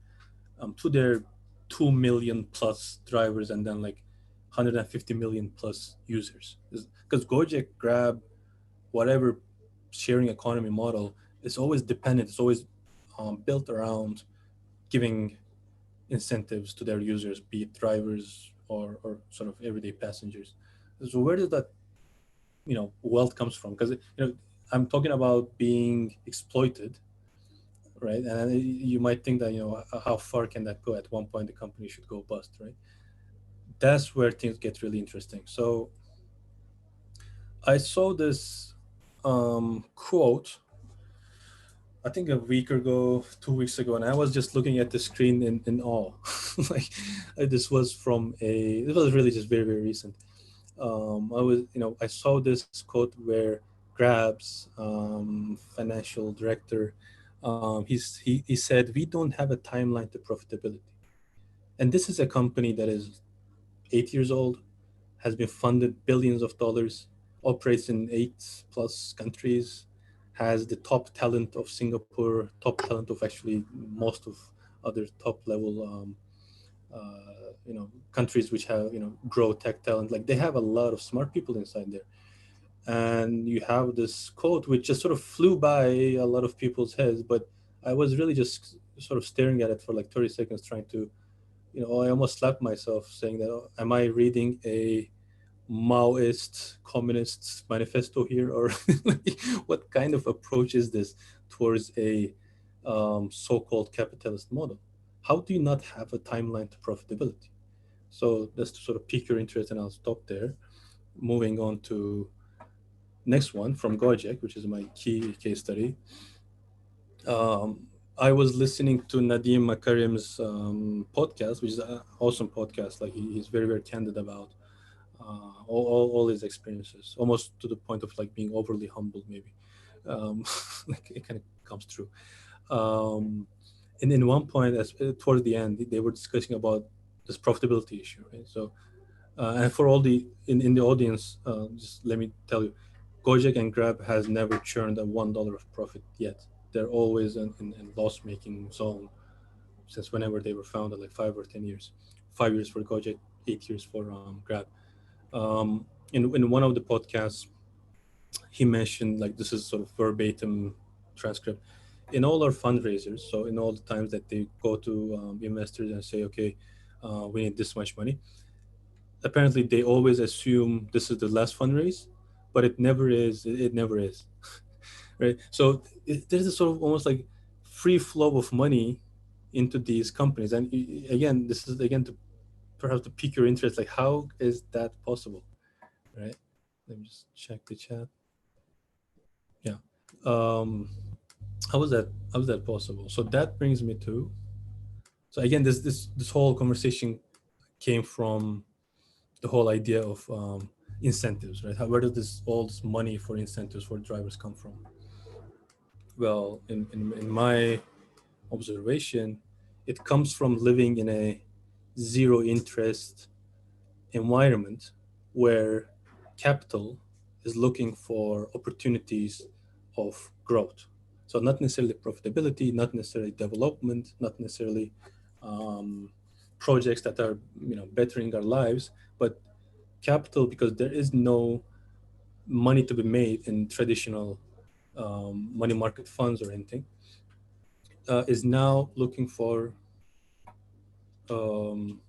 to their 2 million plus drivers and then like 150 million plus users. Because Gojek, Grab, whatever sharing economy model is always dependent, it's always built around giving incentives to their users, be it drivers or sort of everyday passengers. So where does that wealth comes from? Because I'm talking about being exploited, right? And you might think that how far can that go? At one point, the company should go bust, right? That's where things get really interesting. So I saw this quote, I think a week ago, 2 weeks ago, and I was just looking at the screen in awe. like this was from it was really just very, very recent. I saw this quote where Grab's financial director, he said, "We don't have a timeline to profitability." And this is a company that is 8 years old, has been funded billions of dollars, operates in 8+ countries, has the top talent of Singapore, top talent of actually most of other top level countries which have grow tech talent. Like they have a lot of smart people inside there. And you have this quote which just sort of flew by a lot of people's heads, but I was really just sort of staring at it for like 30 seconds, trying to I almost slapped myself saying that, oh, am I reading a Maoist communist manifesto here, or like, what kind of approach is this towards a so-called capitalist model? How do you not have a timeline to profitability? So that's to sort of pique your interest, and I'll stop there. Moving on to next one from Gojek, which is my key case study. I was listening to Nadim Makarim's podcast, which is an awesome podcast. Like he's very, very candid about all his experiences, almost to the point of like being overly humble, maybe. Like it kind of comes through. Um, and in one point, towards the end, they were discussing about this profitability issue, right? So, and for all the in the audience, just let me tell you, Gojek and Grab has never churned a $1 of profit yet. They're always in loss-making zone since whenever they were founded, like 5 or 10 years. 5 years for Gojek, 8 years for Grab. In one of the podcasts, he mentioned, like, this is sort of verbatim transcript, in all our fundraisers. So in all the times that they go to investors and say, okay, we need this much money. Apparently, they always assume this is the last fundraise, but it never is. It never is, right? So there's a sort of almost like free flow of money into these companies. And again, this is again to perhaps to pique your interest. Like, how is that possible, right? Let me just check the chat. Yeah. Um, how is that possible? So that brings me to, so again, this whole conversation came from the whole idea of incentives, right? Where does all this money for incentives for drivers come from? Well, in my observation, it comes from living in a zero interest environment where capital is looking for opportunities of growth. So not necessarily profitability, not necessarily development, not necessarily um, projects that are bettering our lives, but capital, because there is no money to be made in traditional money market funds or anything, is now looking for um,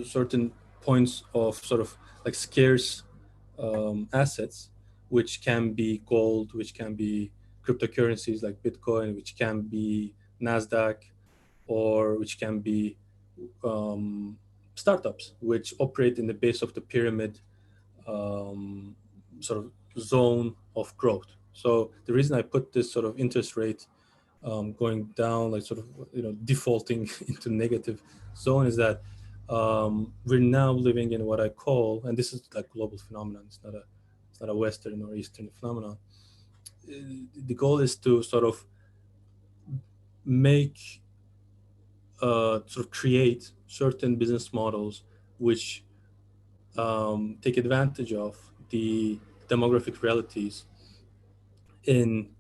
certain points of sort of like scarce assets, which can be gold, which can be cryptocurrencies like Bitcoin, which can be Nasdaq, or which can be um, startups, which operate in the base of the pyramid um, sort of zone of growth. So the reason I put this sort of interest rate going down, like sort of defaulting into negative zone, is that we're now living in what I call, and this is like global phenomenon. It's not a Western or Eastern phenomenon. The goal is to sort of make sort of create certain business models which take advantage of the demographic realities in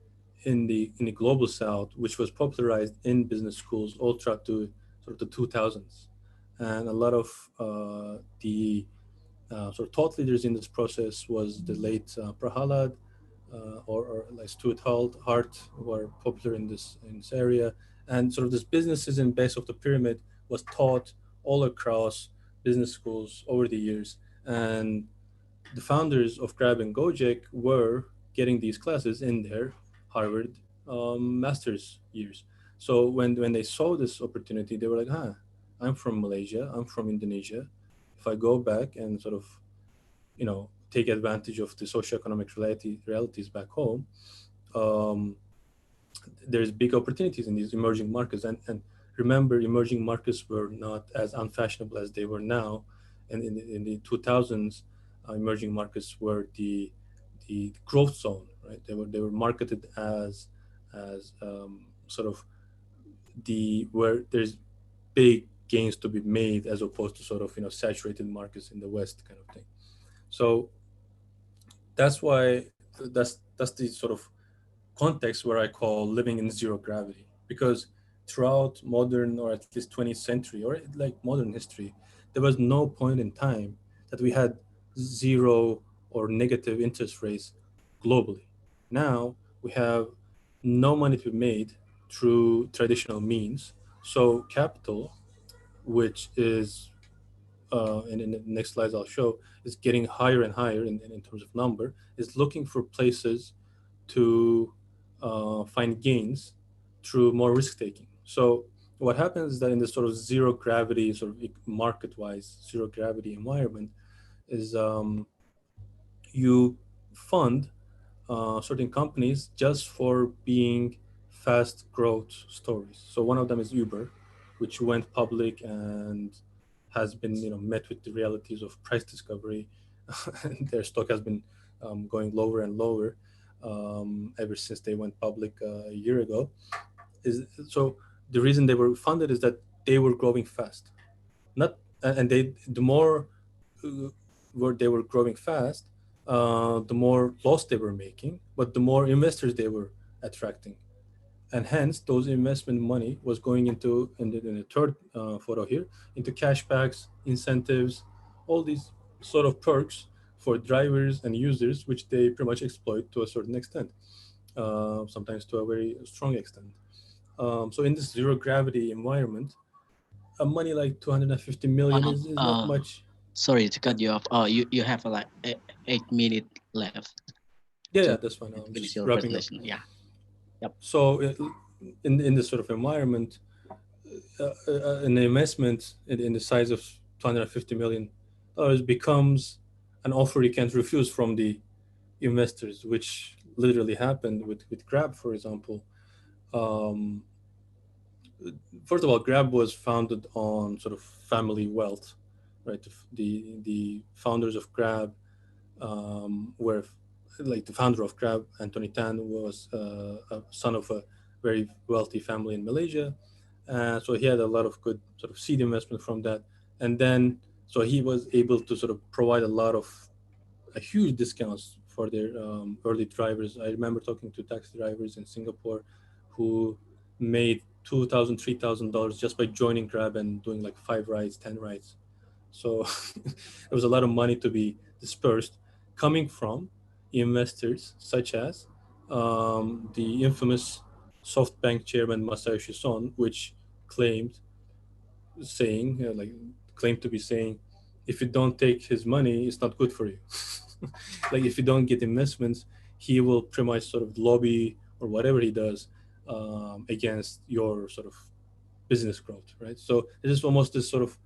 in the global south, which was popularized in business schools all throughout the sort of the 2000s. And a lot of the sort of thought leaders in this process was the late Prahalad, or like Stuart Hart, who are popular in this area. And sort of this businesses in base of the pyramid was taught all across business schools over the years. And the founders of Grab and Gojek were getting these classes in their Harvard master's years. So when they saw this opportunity, they were like, "Huh, I'm from Malaysia. I'm from Indonesia. If I go back and sort of take advantage of the socioeconomic realities back home, um, there's big opportunities in these emerging markets." And remember, emerging markets were not as unfashionable as they were now. And in the 2000s, emerging markets were the growth zone, right? They were marketed as sort of the where there's big gains to be made, as opposed to sort of saturated markets in the West kind of thing. So that's why that's the sort of context where I call living in zero gravity, because throughout modern, or at least 20th century, or like modern history, there was no point in time that we had zero or negative interest rates globally. Now we have no money to be made through traditional means. So capital, which is in the next slides I'll show, is getting higher and higher in terms of number, is looking for places to find gains through more risk taking. So what happens is that in this sort of zero gravity, sort of market wise zero gravity environment, is you fund certain companies just for being fast growth stories. So one of them is Uber, which went public and has been met with the realities of price discovery. And their stock has been going lower and lower ever since they went public a year ago. Is so the reason they were funded is that they were growing fast, not and they the more where they were growing fast, the more loss they were making, but the more investors they were attracting. And hence, those investment money was going into, in the third photo here, into cashbacks, incentives, all these sort of perks for drivers and users, which they pretty much exploit to a certain extent, sometimes to a very strong extent. So in this zero gravity environment, a money like 250 million Um, is not uh, much. Sorry to Yeah, cut you off. You have like 8 minutes left yeah, to that's fine. I'm finish just your wrapping up. presentation. Yeah. Yep. So in this sort of environment, an investment in the size of 250 million dollars becomes an offer you can't refuse from the investors, which literally happened with Grab, for example. Um, First of all, Grab was founded on sort of family wealth, right? The founders of Grab were like the founder of Grab, Anthony Tan, was a son of a very wealthy family in Malaysia. So he had a lot of good sort of seed investment from that. And then, so he was able to sort of provide a huge discounts for their early drivers. I remember talking to taxi drivers in Singapore who made $2,000, $3,000 just by joining Grab and doing like 5 rides, 10 rides. So there was a lot of money to be dispersed coming from investors such as the infamous SoftBank chairman Masayoshi Son, which claimed saying like claimed to be saying, if you don't take his money, it's not good for you. Like if you don't get investments, he will pretty much sort of lobby or whatever he does against your sort of business growth, right? So it is almost this sort of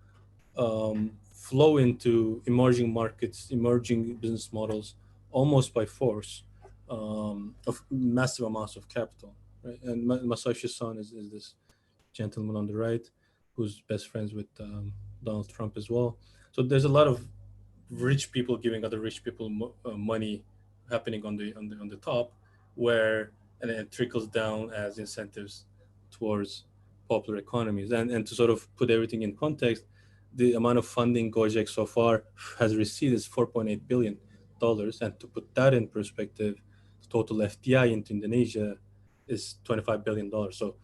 flow into emerging markets, emerging business models, almost by force of massive amounts of capital, right? And Masayoshi Son is this gentleman on the right, who's best friends with Donald Trump as well. So there's a lot of rich people giving other rich people money happening on the top, where and it trickles down as incentives towards popular economies. And to sort of put everything in context, the amount of funding Gojek so far has received is 4.8 billion. dollars. And to put that in perspective, the total FDI into Indonesia is $25 billion. So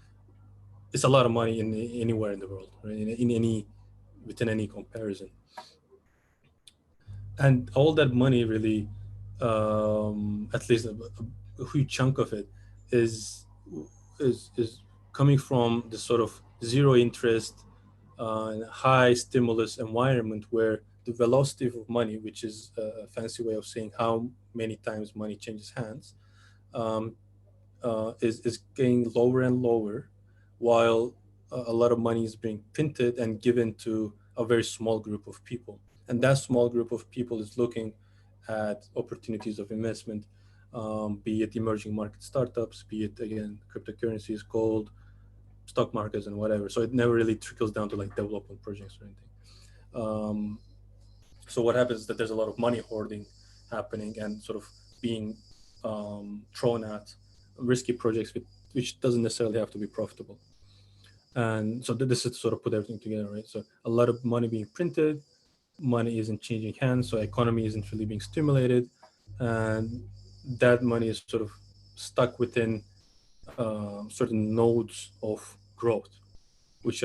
it's a lot of money in anywhere in the world, right? In any within any comparison, and all that money really, at least a huge chunk of it, is is coming from the sort of zero interest, high stimulus environment where the velocity of money, which is a fancy way of saying how many times money changes hands, um, is getting lower and lower, while a lot of money is being printed and given to a very small group of people. And that small group of people is looking at opportunities of investment, be it emerging market startups, be it again cryptocurrencies, gold, stock markets, and whatever. So it never really trickles down to like development projects or anything. Um, so what happens is that there's a lot of money hoarding happening and sort of being thrown at risky projects which doesn't necessarily have to be profitable. And so this is to sort of put everything together, right? So a lot of money being printed, money isn't changing hands, so economy isn't really being stimulated, and that money is sort of stuck within certain nodes of growth, which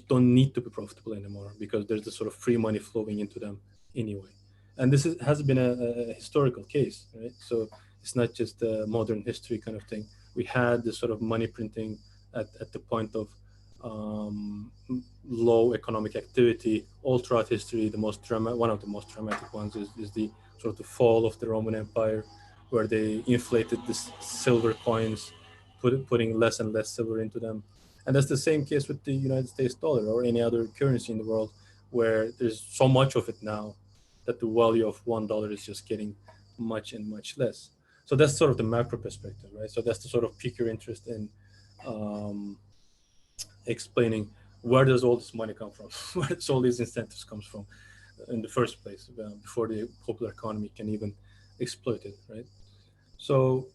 don't need to be profitable anymore because there's this sort of free money flowing into them anyway. And has been a historical case, right? So it's not just a modern history kind of thing. We had this sort of money printing at the point of um, low economic activity all throughout history. One of the most dramatic ones is the sort of the fall of the Roman Empire, where they inflated the silver coins, putting less and less silver into them. And that's the same case with the United States dollar or any other currency in the world, where there's so much of it now that the value of $1 is just getting much and much less. So that's sort of the macro perspective, right? So that's to sort of pique your interest in um, explaining where does all this money come from, where does all these incentives comes from in the first place, before the popular economy can even exploit it, right? So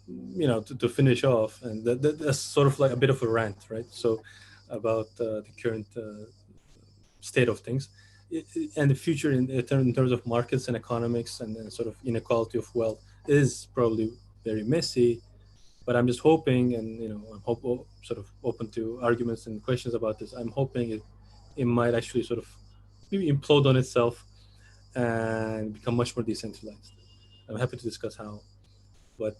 to finish off, and that's sort of like a bit of a rant, right? So about the current state of things, and the future in terms of markets and economics and sort of inequality of wealth is probably very messy. But I'm just hoping, and sort of open to arguments and questions about this. I'm hoping it might actually sort of maybe implode on itself and become much more decentralized. I'm happy to discuss how, but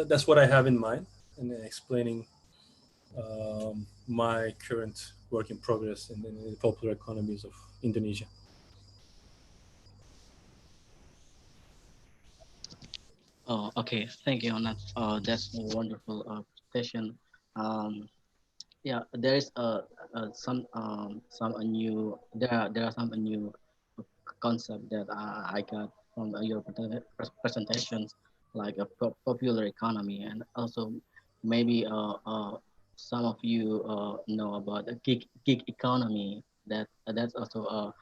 that's what I have in mind in explaining my current work in progress in the popular economies of Indonesia. Okay, thank you, Anat. That's a wonderful presentation. Um, yeah, there is some a new there are some a new concept that I got from your presentations, like a popular economy, and also maybe some of you know about a gig economy. That's also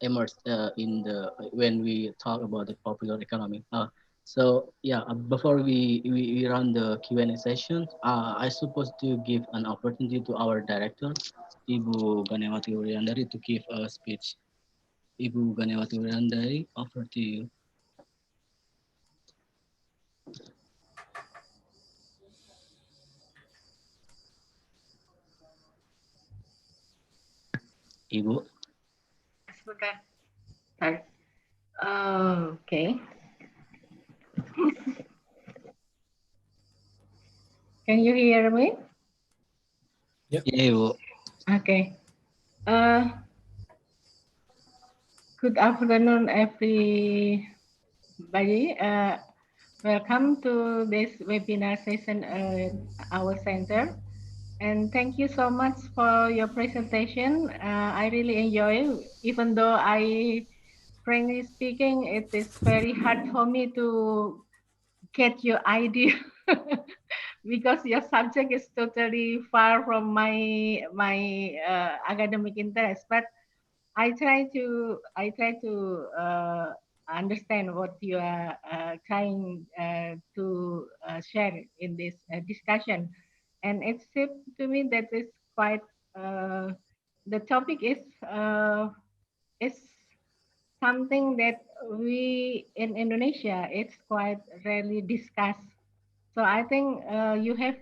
emerged in the when we talk about the popular economy. So yeah, before we run the Q&A session, I suppose to give an opportunity to our director, Ibu Ganewati Wuryandari, to give a speech. Ibu Ganewati Wuryandari, over to you. Ibu. Okay. Sorry. Okay. Can you hear me? Yep. Yeah, Ibu. Okay. Uh, Good afternoon, everybody. Welcome to this webinar session at our center. And thank you so much for your presentation. I really enjoy, even though frankly speaking, it is very hard for me to get your idea because your subject is totally far from my academic interest. But I try to understand what you are trying to share in this discussion, and it seems to me that it's quite the topic is something that we in Indonesia it's quite rarely discussed. So I think you have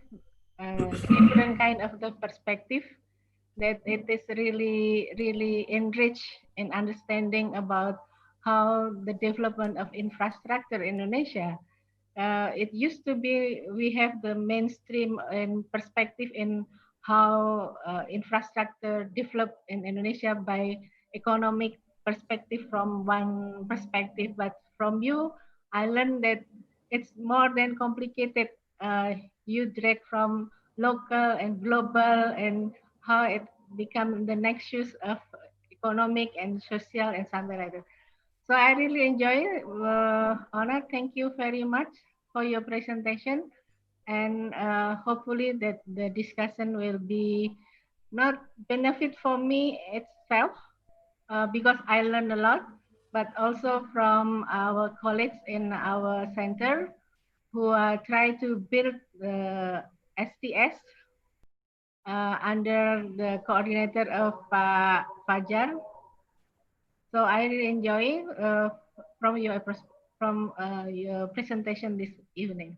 different kind of the perspective that it is really enriched in understanding about how the development of infrastructure in Indonesia. It used to be we have the mainstream and perspective in how infrastructure developed in Indonesia by economic perspective from one perspective, but from you, I learned that it's more than complicated. You direct from local and global and how it become the nexus of economic and social and something like that. So I really enjoy it. Honor, thank you very much for your presentation. And hopefully that the discussion will be not benefit for me itself because I learned a lot, but also from our colleagues in our center who are trying to build the STS under the coordinator of Fajar. So I really enjoy from your your presentation this evening.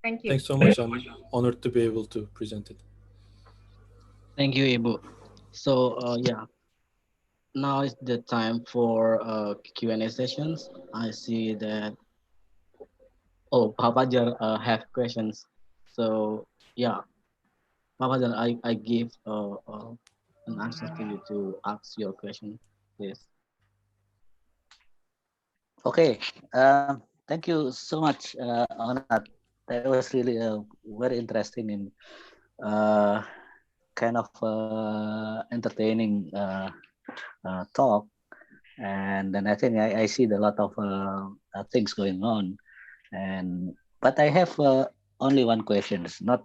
Thank you. Thanks so much. I'm honored to be able to present it. Thank you, Ibu. So, yeah, now is the time for Q&A sessions. I see that, oh, Papa Jar have questions. So, yeah, Papa Jar, I give an answer to you to ask your question, please. Okay. Thank you so much, Onat. That was really very interesting and uh, kind of entertaining talk. And then I think I see a lot of things going on. And but I have only one question. It's not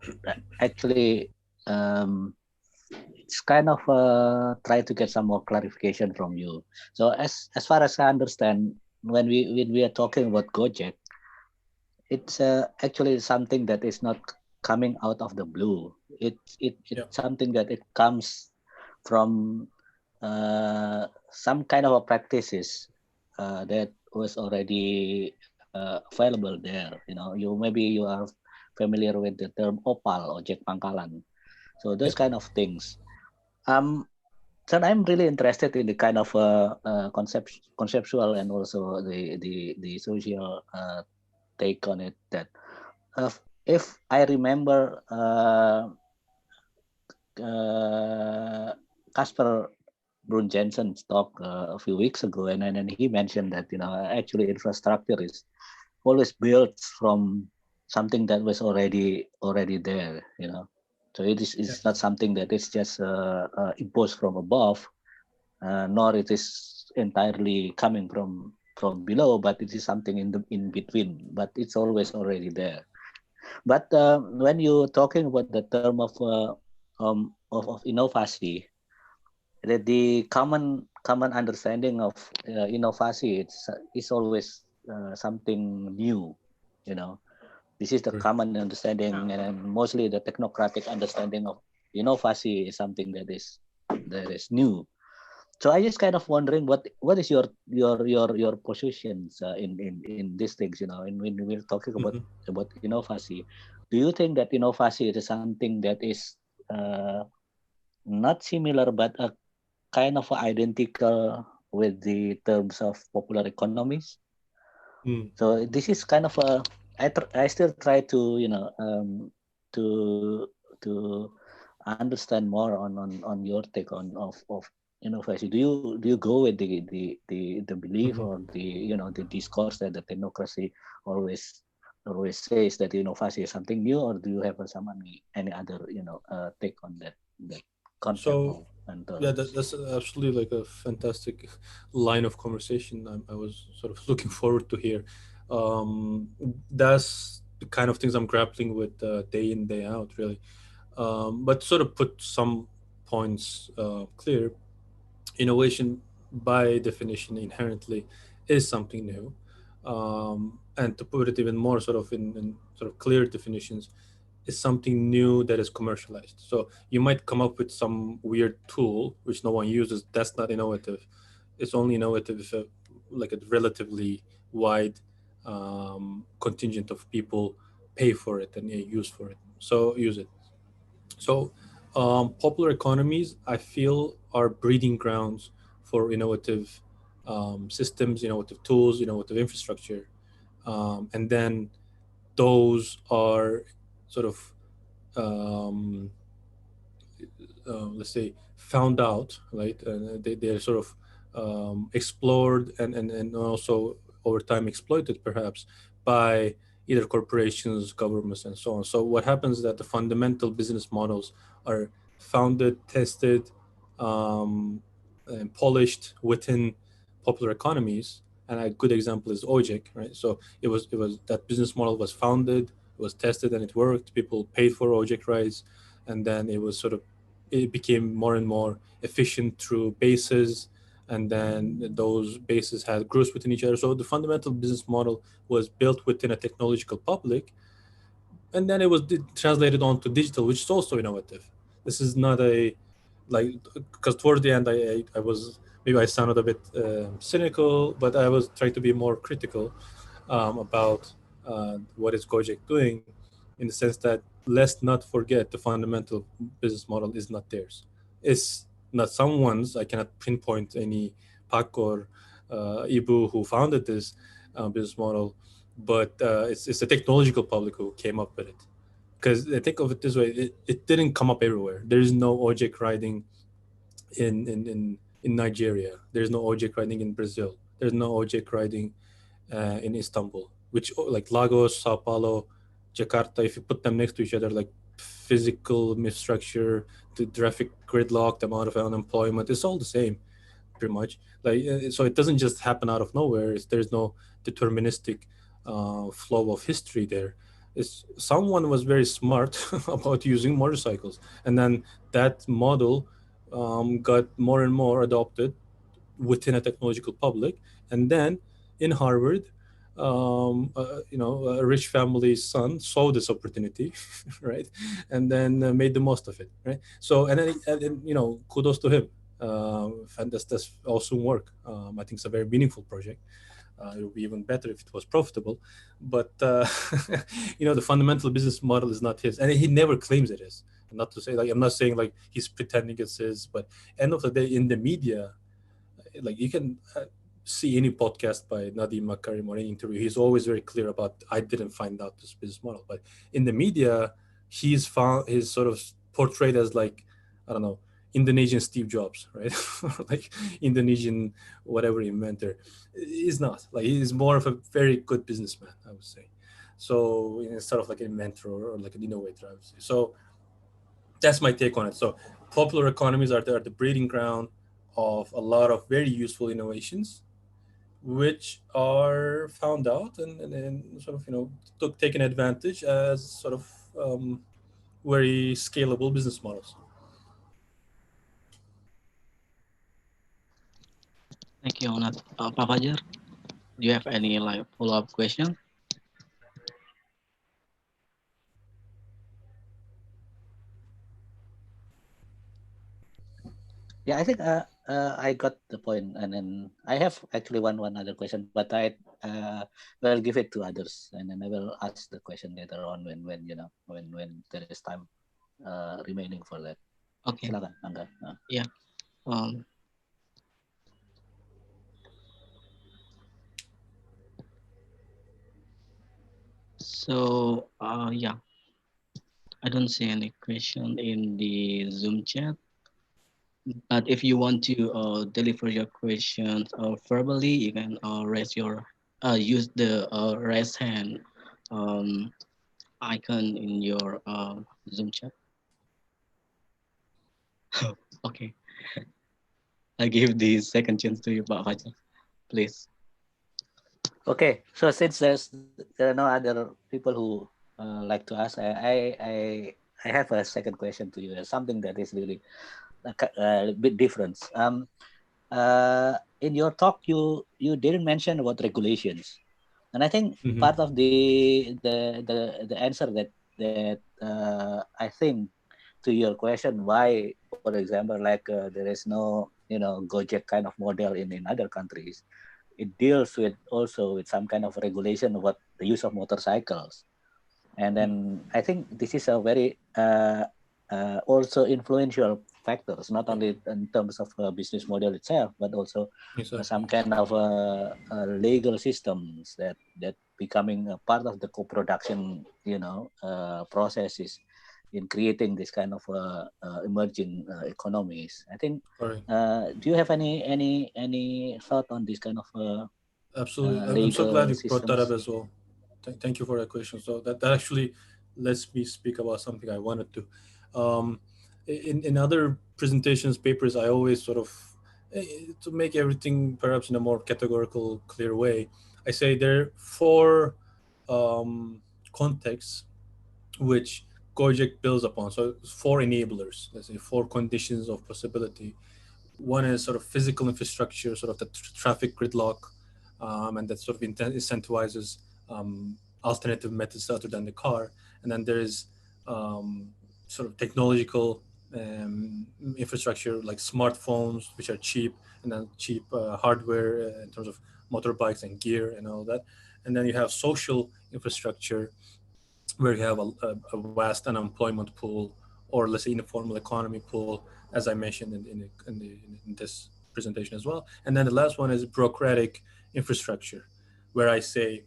actually. It's kind of try to get some more clarification from you. So as far as I understand, when we are talking about Gojek, it's actually something that is not coming out of the blue. It's Yeah. something that it comes from some kind of a practices that was already available there. You are familiar with the term opal, ojek pangkalan. So those Yep. kind of things. Um, so I'm really interested in the kind of conceptual and also the social take on it. That if I remember Casper Brun Jensen's talk a few weeks ago, and he mentioned that actually infrastructure is always built from something that was already there. So Yeah. it's not something that is just imposed from above, nor it is entirely coming from below, but it is something in between. But it's always already there. But when you're talking about the term of innovasi, the common understanding of innovasi, it's always something new. You know, this is the Sure. common understanding, and mostly the technocratic understanding of innovasi is something that is new. So I just kind of wondering what is your positions in these things, and when we're talking Hmm. about innovasi, do you think that innovasi is something that is uh, not similar but a kind of identical with the terms of popular economies? Mm. So this is kind of a I still try to to to understand more on your take of innovation. Do you go with the belief Hmm. or the discourse that the technocracy always says that innovation is something new, or do you have any other take on that concept So of and yeah, terms? that's absolutely like a fantastic line of conversation. I was sort of looking forward to hear. Um, that's the kind of things I'm grappling with day in day out, really. But sort of put some points clear. Innovation, by definition, inherently is something new. And to put it even more sort of in sort of clear definitions, is something new that is commercialized. So you might come up with some weird tool which no one uses. That's not innovative. It's only innovative if like a relatively wide contingent of people pay for it and use for it. So use it. So popular economies, I feel, are breeding grounds for innovative systems, innovative tools, innovative infrastructure, and then those are sort of um, let's say found out, right? They're sort of explored and also over time exploited perhaps by either corporations, governments, and so on. So what happens is that the fundamental business models are founded, tested, and polished within popular economies. And a good example is OJEC, right? So it was that business model was founded, it was tested, and it worked. People paid for OJEC rights, and then it became more and more efficient through bases, and then those bases had groups within each other. So the fundamental business model was built within a technological public, and then it was translated onto digital, which is also innovative. This is not a like, because toward the end I was, maybe I sounded a bit cynical, but I was trying to be more critical about what is Gojek doing, in the sense that let's not forget the fundamental business model is not theirs. It's not someone's. I cannot pinpoint any Pak or Ibu who founded this business model, but it's a technological public who came up with it. Because I think of it this way, it didn't come up everywhere. There is no ojek riding in Nigeria. There's no ojek riding in Brazil. There's no ojek riding in Istanbul, which like Lagos, Sao Paulo, Jakarta, if you put them next to each other, like physical infrastructure, the traffic gridlock, the amount of unemployment, it's all the same, pretty much. Like so, it doesn't just happen out of nowhere. There's no deterministic flow of history there. It's someone was very smart about using motorcycles, and then that model got more and more adopted within a technological public. And then in Harvard, a rich family's son saw this opportunity, right, and then made the most of it, right. So and then kudos to him. And that's awesome work. I think it's a very meaningful project. It would be even better if it was profitable, but the fundamental business model is not his, and he never claims it is. Not to say, like, I'm not saying like he's pretending it's his, but end of the day, in the media, like you can see any podcast by Nadim Makarim or any interview, he's always very clear about, I didn't find out this business model. But in the media, he's sort of portrayed as like, I don't know, Indonesian Steve Jobs, right? Like Indonesian whatever inventor. He's not. Like, he's more of a very good businessman, I would say. So instead of like an inventor or like an innovator, I would say. So that's my take on it. So popular economies are the breeding ground of a lot of very useful innovations, which are found out and sort of taken advantage as sort of very scalable business models. Thank you, Onat. Pak Fajar, do you have any like follow-up question? Yeah, I think I got the point, and then I have actually one other question, but I will give it to others, and then I will ask the question later on when when there is time remaining for that. Okay. Silakan, Angga. Yeah. Um. So, yeah, I don't see any question in the Zoom chat. But if you want to deliver your questions verbally, you can use the raise hand um, icon in your Zoom chat. Okay, I give the second chance to you, Pak Fajar, please. Okay, so since there are no other people who like to ask, I have a second question to you. Something that is really a bit different. In your talk, you didn't mention about regulations, and I think Mm-hmm. part of the answer that I think to your question, why, for example, like there is no Gojek kind of model in other countries, it deals with also with some kind of regulation about the use of motorcycles. And then I think this is a very also influential factors, not Yeah, only in terms of business model itself, but also exactly. some kind of legal systems that becoming a part of the co-production, processes in creating this kind of emerging economies. I think. Right. Do you have any thought on this kind of Absolutely. I'm so glad legal you brought that up systems? as well. Thank you for that question. So that actually lets me speak about something I wanted to. Um, in other presentations, papers, I always sort of, to make everything perhaps in a more categorical, clear way, I say there are four um, contexts which Gojek builds upon. So four enablers, let's say four conditions of possibility. One is sort of physical infrastructure, sort of the traffic gridlock, and that sort of incentivizes alternative methods other than the car. And then there is sort of technological infrastructure like smartphones, which are cheap, and then cheap hardware in terms of motorbikes and gear and all that. And then you have social infrastructure, where you have a vast unemployment pool, or let's say informal economy pool, as I mentioned in this presentation as well. And then the last one is bureaucratic infrastructure, where I say,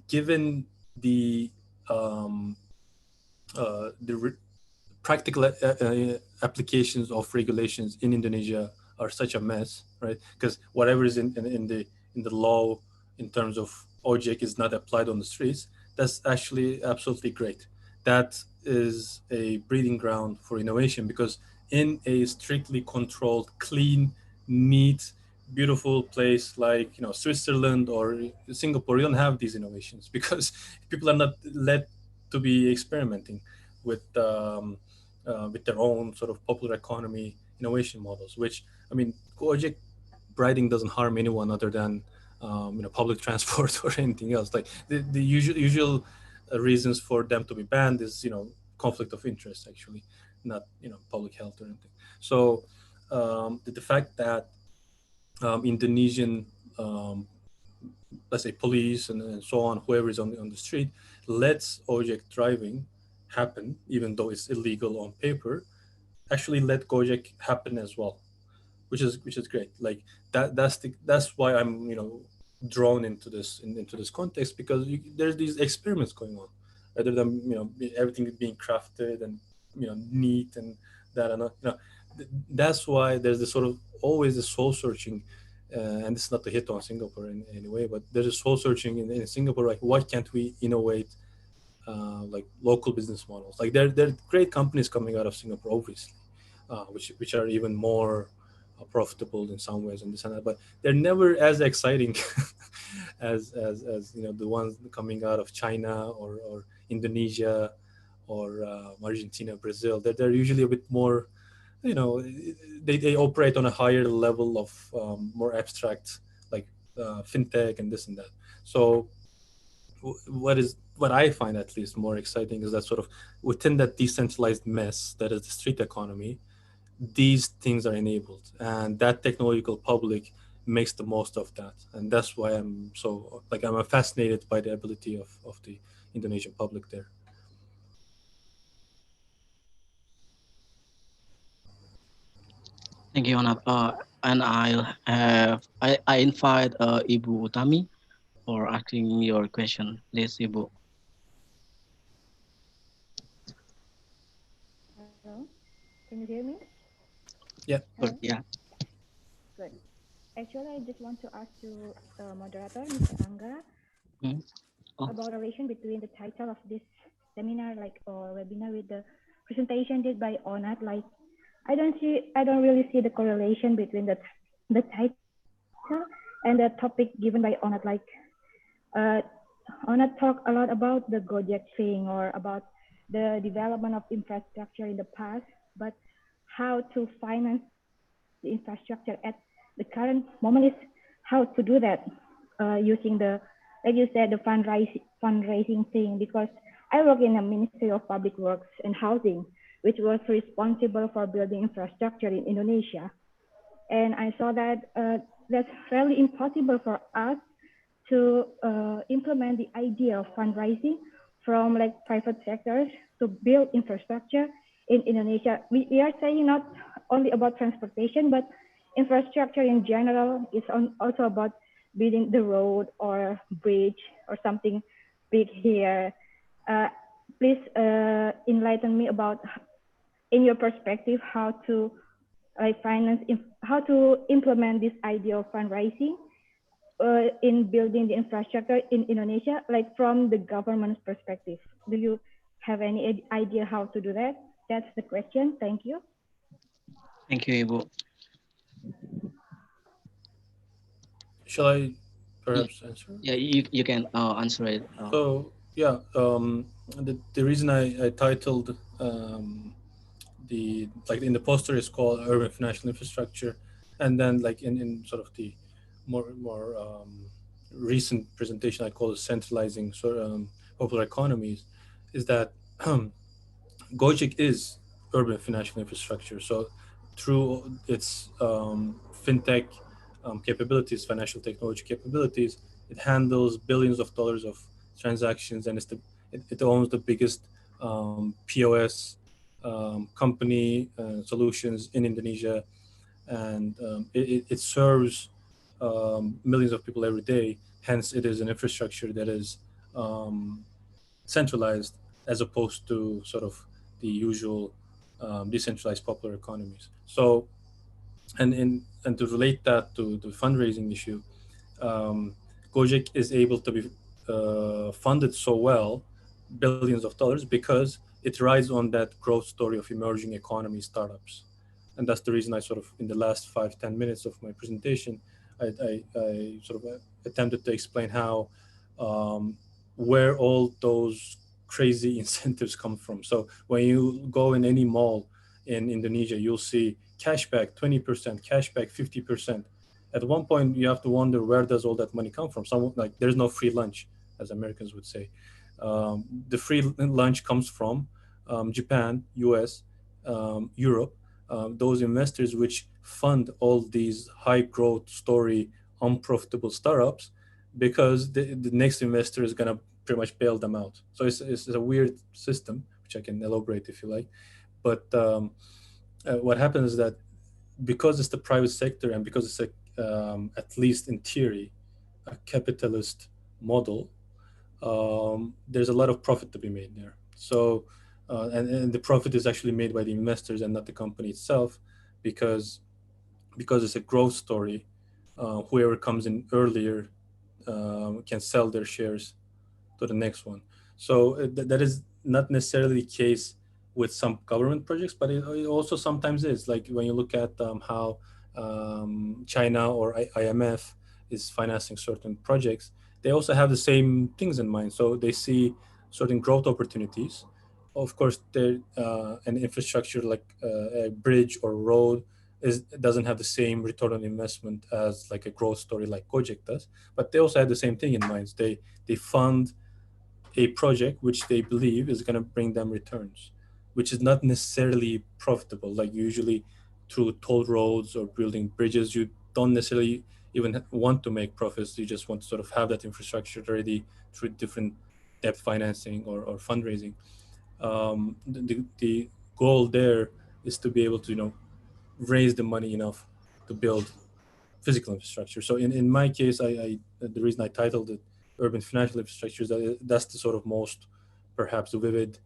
given the the practical applications of regulations in Indonesia are such a mess, right? Because whatever is in the law in terms of OJEC is not applied on the streets. That's actually absolutely great. That is a breeding ground for innovation, because in a strictly controlled, clean, neat, beautiful place like Switzerland or Singapore, you don't have these innovations because people are not led to be experimenting with their own sort of popular economy innovation models. Which, I mean, Gojek riding doesn't harm anyone other than public transport or anything else. Like the usual reasons for them to be banned is conflict of interest, actually, not public health or anything. So the fact that Indonesian let's say police and so on, whoever is on the street, lets Gojek driving happen, even though it's illegal on paper, actually let Gojek happen as well, which is great. Like that's why I'm drawn into into this context, because there's these experiments going on, rather than everything being crafted and neat and that and that's why there's this sort of always this soul searching, and this is not to hit on Singapore in any way, but there's a soul searching in Singapore, like why can't we innovate like local business models? Like there are great companies coming out of Singapore, obviously, which are even more profitable in some ways and this and that, but they're never as exciting as the ones coming out of China or Indonesia or Argentina, Brazil. They're usually a bit more, you know, they operate on a higher level of more abstract, like fintech and this and that. So what I find at least more exciting is that sort of within that decentralized mess that is the street economy, these things are enabled, and that technological public makes the most of that. And that's why I'm fascinated by the ability of the Indonesian public there. Thank you, Anat. And I invite Ibu Utami for asking your question. Please, Ibu. Hello, can you hear me? Yeah. Good. Hello, Yeah. good. Actually, I just want to ask to moderator, Mr. Angga, Hmm? Oh, about relation between the title of this seminar, like or webinar, with the presentation did by Onat. Like, I don't really see the correlation between the title and the topic given by Onat. Like, uh, Onat talk a lot about the Gojek thing or about the development of infrastructure in the past, but how to finance the infrastructure at the current moment is how to do that using the, like you said, the fundraising thing. Because I work in the Ministry of Public Works and Housing, which was responsible for building infrastructure in Indonesia, and I saw that that's really impossible for us to implement the idea of fundraising from like private sectors to build infrastructure in Indonesia. We are saying not only about transportation, but infrastructure in general is also about building the road or bridge or something big here. Uh, please enlighten me about, in your perspective, how to like finance, how to implement this idea of fundraising in building the infrastructure in Indonesia, like from the government's perspective. Do you have any idea how to do that? That's the question. Thank you. Thank you, Ibu. Shall I Y- perhaps answer? Yeah, you can answer it. So yeah, the reason I titled the like in the poster is called urban financial infrastructure, and then like in sort of the more recent presentation I call it centralizing popular economies, is that Gojek is urban financial infrastructure. So through its fintech capabilities, financial technology capabilities, it handles billions of dollars of transactions, and it owns the biggest POS company solutions in Indonesia, and it serves millions of people every day. Hence, it is an infrastructure that is um, centralized as opposed to sort of the usual decentralized popular economies. So, and to relate that to the fundraising issue, um, Gojek is able to be funded so well, billions of dollars, because it rides on that growth story of emerging economy startups. And that's the reason I sort of, in the last 5-10 minutes of my presentation, I sort of attempted to explain how where all those crazy incentives come from. So when you go in any mall in Indonesia, you'll see cashback 20%, cashback 50%. At one point, you have to wonder where does all that money come from. Some like there's no free lunch, as Americans would say. The free lunch comes from Japan, U.S., Europe. Those investors which fund all these high growth story, unprofitable startups, because the next investor is gonna pretty much bail them out. So it's a weird system, which I can elaborate if you like. But what happens is that because it's the private sector and because it's at least in theory, a capitalist model, there's a lot of profit to be made there. So, and the profit is actually made by the investors and not the company itself, because it's a growth story. Whoever comes in earlier can sell their shares to the next one. So that is not necessarily the case with some government projects, but it also sometimes is. Like when you look at how China or IMF is financing certain projects, they also have the same things in mind. So they see certain growth opportunities. Of course, an infrastructure like a bridge or road doesn't have the same return on investment as like a growth story like Gojek does, but they also have the same thing in mind. They fund a project which they believe is going to bring them returns, which is not necessarily profitable. Like usually through toll roads or building bridges, you don't necessarily even want to make profits. You just want to sort of have that infrastructure ready through different debt financing or fundraising. The goal there is to be able to, raise the money enough to build physical infrastructure. So in my case, the reason I titled it urban financial infrastructure is that that's the sort of most perhaps vivid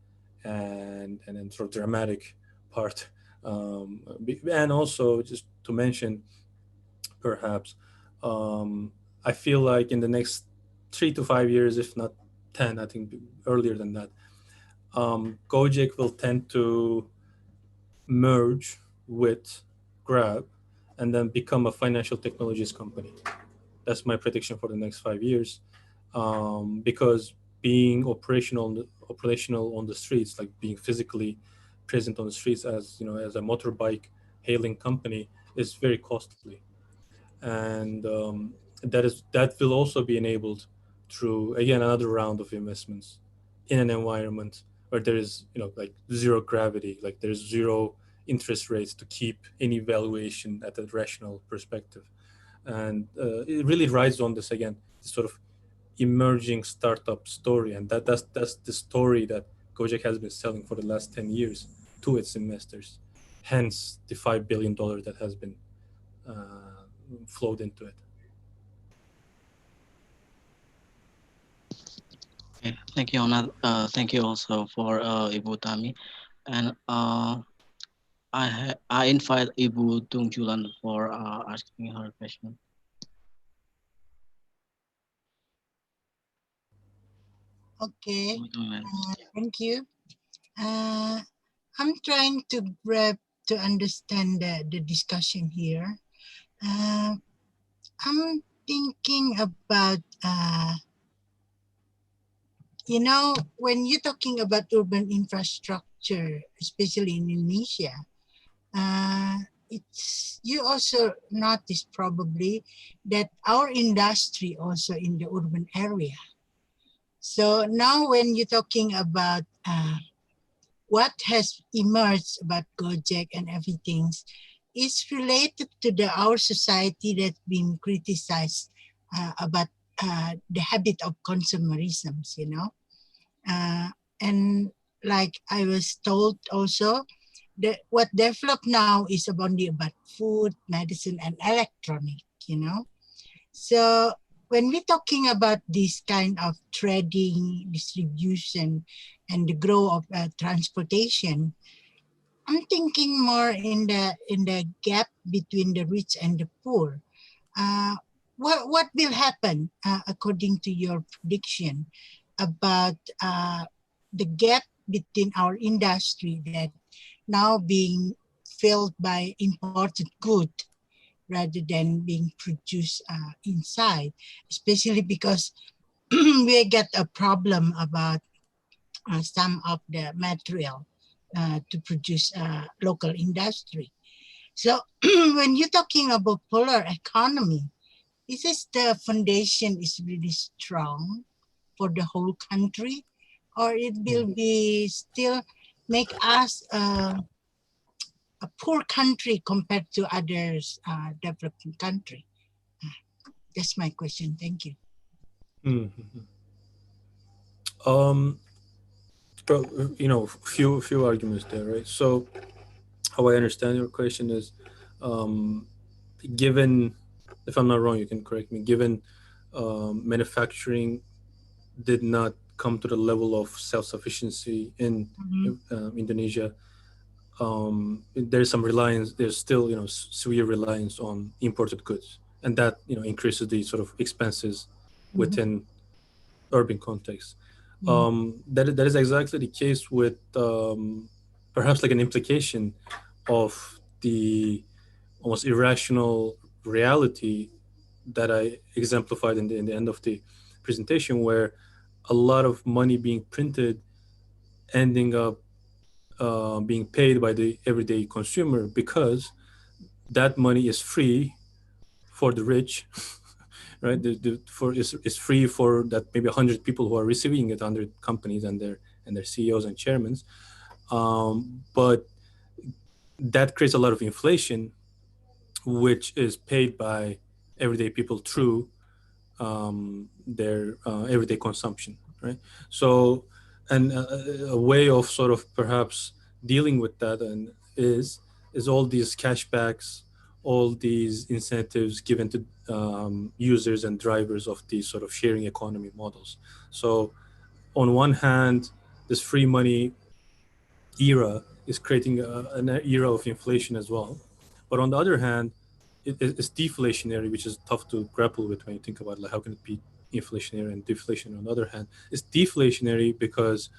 and then sort of dramatic part. And also just to mention, perhaps, I feel like in the next 3 to 5 years, if not 10, I think earlier than that, Gojek will tend to merge with Grab and then become a financial technologies company. That's my prediction for the next 5 years, because being operational on the streets, like being physically present on the streets as as a motorbike hailing company, is very costly, and that will also be enabled through again another round of investments in an environment where there is like zero gravity, like there's zero interest rates to keep any valuation at a rational perspective. and it really rides on this again, this sort of emerging startup story, and that's the story that Gojek has been selling for the last 10 years to its investors. Hence, the $5 billion that has been flowed into it. Okay, thank you, Onat. Thank you also for Ibu Tami, and I invite Ibu Tungjulan for asking her question. Okay, Ibu Tungjulan. thank you. Uh, I'm trying to grab to understand the discussion here. Uh, I'm thinking about, when you're talking about urban infrastructure, especially in Indonesia, it's you also notice probably that our industry also in the urban area. So now when you're talking about what has emerged about Gojek and everything is related to our society that's been criticized about the habit of consumerism. Uh, and like I was told also, that what developed now is only about food, medicine, and electronic. So when we're talking about this kind of trading, distribution, and the growth of transportation, I'm thinking more in the gap between the rich and the poor. Uh, what will happen according to your prediction about the gap between our industry that now being filled by imported good rather than being produced inside, especially because we get a problem about some of the material to produce local industry. So when you're talking about polar economy, is this the foundation is really strong for the whole country, or it will be still make us a poor country compared to others developing country? That's my question. Thank you. Mhm. Um, well, few arguments there, right? So, how I understand your question is, um, given, if I'm not wrong, you can correct me. Given manufacturing did not come to the level of self-sufficiency in Mhm. Indonesia, there's some reliance. There's still severe reliance on imported goods, and that increases the sort of expenses Mhm. within urban context. Mhm. That is exactly the case with perhaps like an implication of the almost irrational reality that I exemplified in the end of the presentation, where a lot of money being printed ending up being paid by the everyday consumer because that money is free for the rich, right? For is free for that maybe 100 people who are receiving it, 100 companies and their CEOs and chairmen. But that creates a lot of inflation, which is paid by everyday people through their everyday consumption, right? So, and a way of sort of perhaps dealing with that and is all these cashbacks, all these incentives given to users and drivers of these sort of sharing economy models. So, on one hand, this free money era is creating an era of inflation as well. But on the other hand, it's deflationary, which is tough to grapple with when you think about like how can it be inflationary and deflationary. On the other hand, it's deflationary because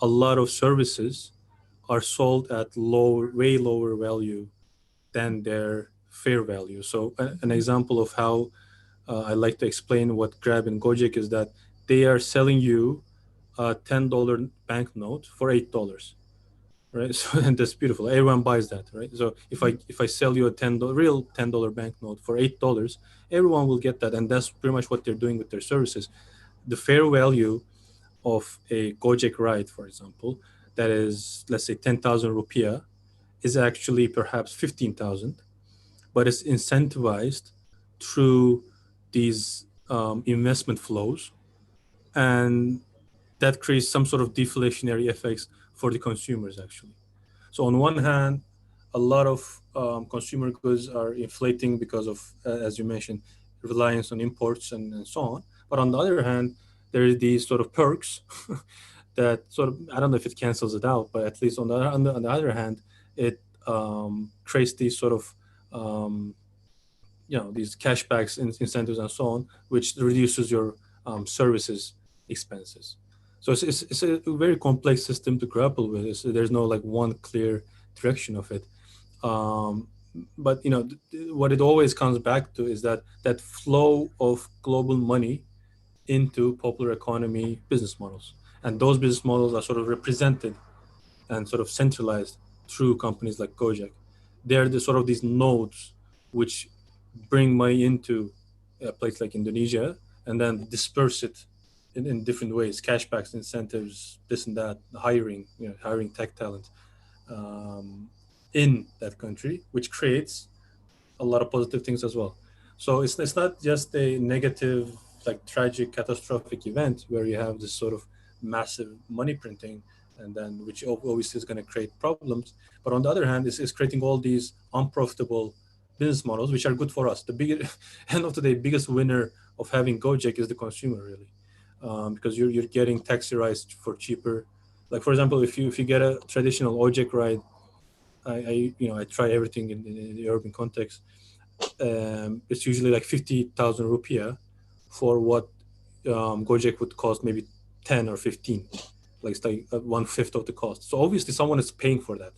a lot of services are sold at way lower value than their fair value. So an example of how I like to explain what Grab and Gojek is that they are selling you a $10 banknote for $8, right? So and that's beautiful. Everyone buys that, right? So if I sell you a real $10 banknote for $8, everyone will get that, and that's pretty much what they're doing with their services. The fair value of a Gojek ride, for example, that is let's say 10,000 rupiah, is actually perhaps 15,000, but it's incentivized through these investment flows, and that creates some sort of deflationary effects for the consumers actually. So on one hand, a lot of consumer goods are inflating because of, as you mentioned, reliance on imports and so on. But on the other hand, there is these sort of perks that sort of, I don't know if it cancels it out, but at least on the other hand, it creates these sort of um, these cashbacks, incentives, and so on, which reduces your services expenses. So it's a very complex system to grapple with. There's no like one clear direction of it. Um, but what it always comes back to is that flow of global money into popular economy business models, and those business models are sort of represented and sort of centralized through companies like Gojek. They're the sort of these nodes which bring money into a place like Indonesia and then disperse it in different ways, cashbacks, incentives, this and that, hiring, hiring tech talent um, in that country, which creates a lot of positive things as well. So it's not just a negative, like tragic, catastrophic event where you have this sort of massive money printing, and then which obviously is going to create problems. But on the other hand, it's creating all these unprofitable business models, which are good for us. The biggest, end of the day, biggest winner of having Gojek is the consumer, really, because you're getting taxi rides for cheaper. Like for example, if you get a traditional Ojek ride, I try everything in the urban context. It's usually like 50,000 rupiah for what Gojek would cost maybe 10 or 15. Like it's like one fifth of the cost. So obviously someone is paying for that.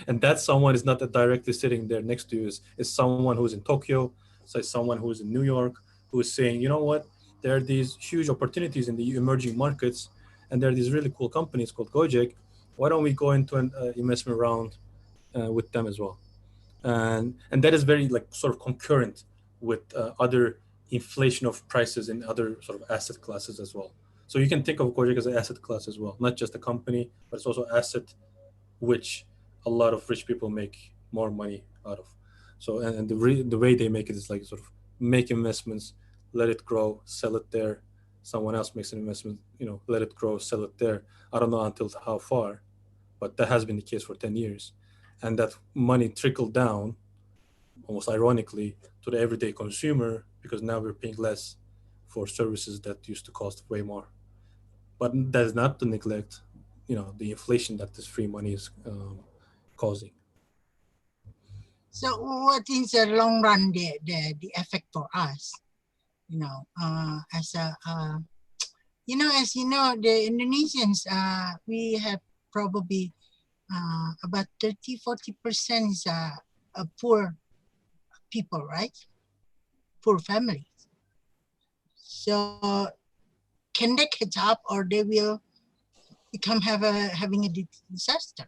And that someone is not directly sitting there next to you. Is someone who's in Tokyo, so it's someone who's in New York, who is saying, you know what, there are these huge opportunities in the emerging markets, and there are these really cool companies called Gojek. Why don't we go into an investment round with them as well? And that is very like sort of concurrent with other inflation of prices in other sort of asset classes as well. So you can think of Gojek as an asset class as well, not just a company, but it's also asset which a lot of rich people make more money out of. So and the way they make it is like sort of make investments, let it grow, sell it there. Someone else makes an investment, let it grow, sell it there. I don't know until how far, but that has been the case for 10 years. And that money trickled down, almost ironically, to the everyday consumer because now we're paying less for services that used to cost way more. But that is not to neglect, the inflation that this free money is causing. So what is the long run the effect for us? As a as you know, the Indonesians, we have probably about 30-40% is a poor people, right? Poor families. So can they catch up, or they will become having a disaster?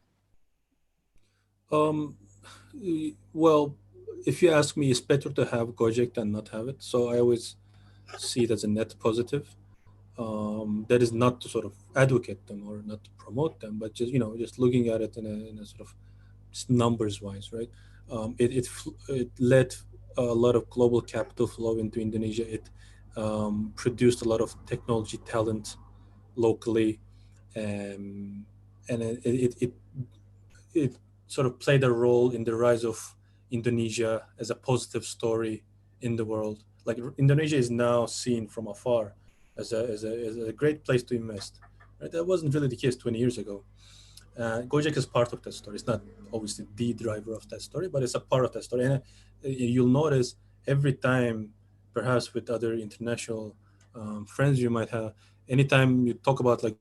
Well, if you ask me, it's better to have Gojek than not have it. So I always see it as a net positive. That is not to sort of advocate them or not to promote them, but just looking at it in a sort of numbers wise, right? It led a lot of global capital flow into Indonesia. It produced a lot of technology talent locally, and it sort of played a role in the rise of Indonesia as a positive story in the world. Like Indonesia is now seen from afar as a great place to invest. Right? That wasn't really the case 20 years ago. Gojek is part of that story. It's not obviously the driver of that story, but it's a part of that story. And you'll notice every time, perhaps with other international friends you might have, anytime you talk about like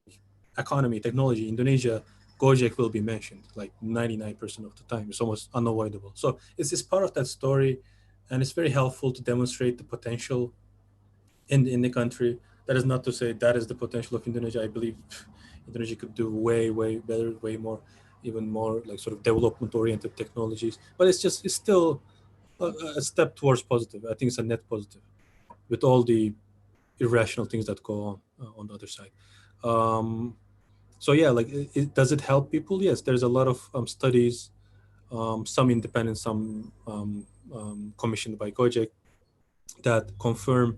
economy, technology, Indonesia, Gojek will be mentioned like 99% of the time. It's almost unavoidable. So it's part of that story, and it's very helpful to demonstrate the potential in the country. That is not to say that is the potential of Indonesia. I believe Indonesia could do way better, way more, even more like sort of development oriented technologies. But it's still a step towards positive. I think it's a net positive with all the irrational things that go on the other side. Um, so yeah, like does it help people? Yes, there's a lot of studies, some independent, some commissioned by Gojek, that confirm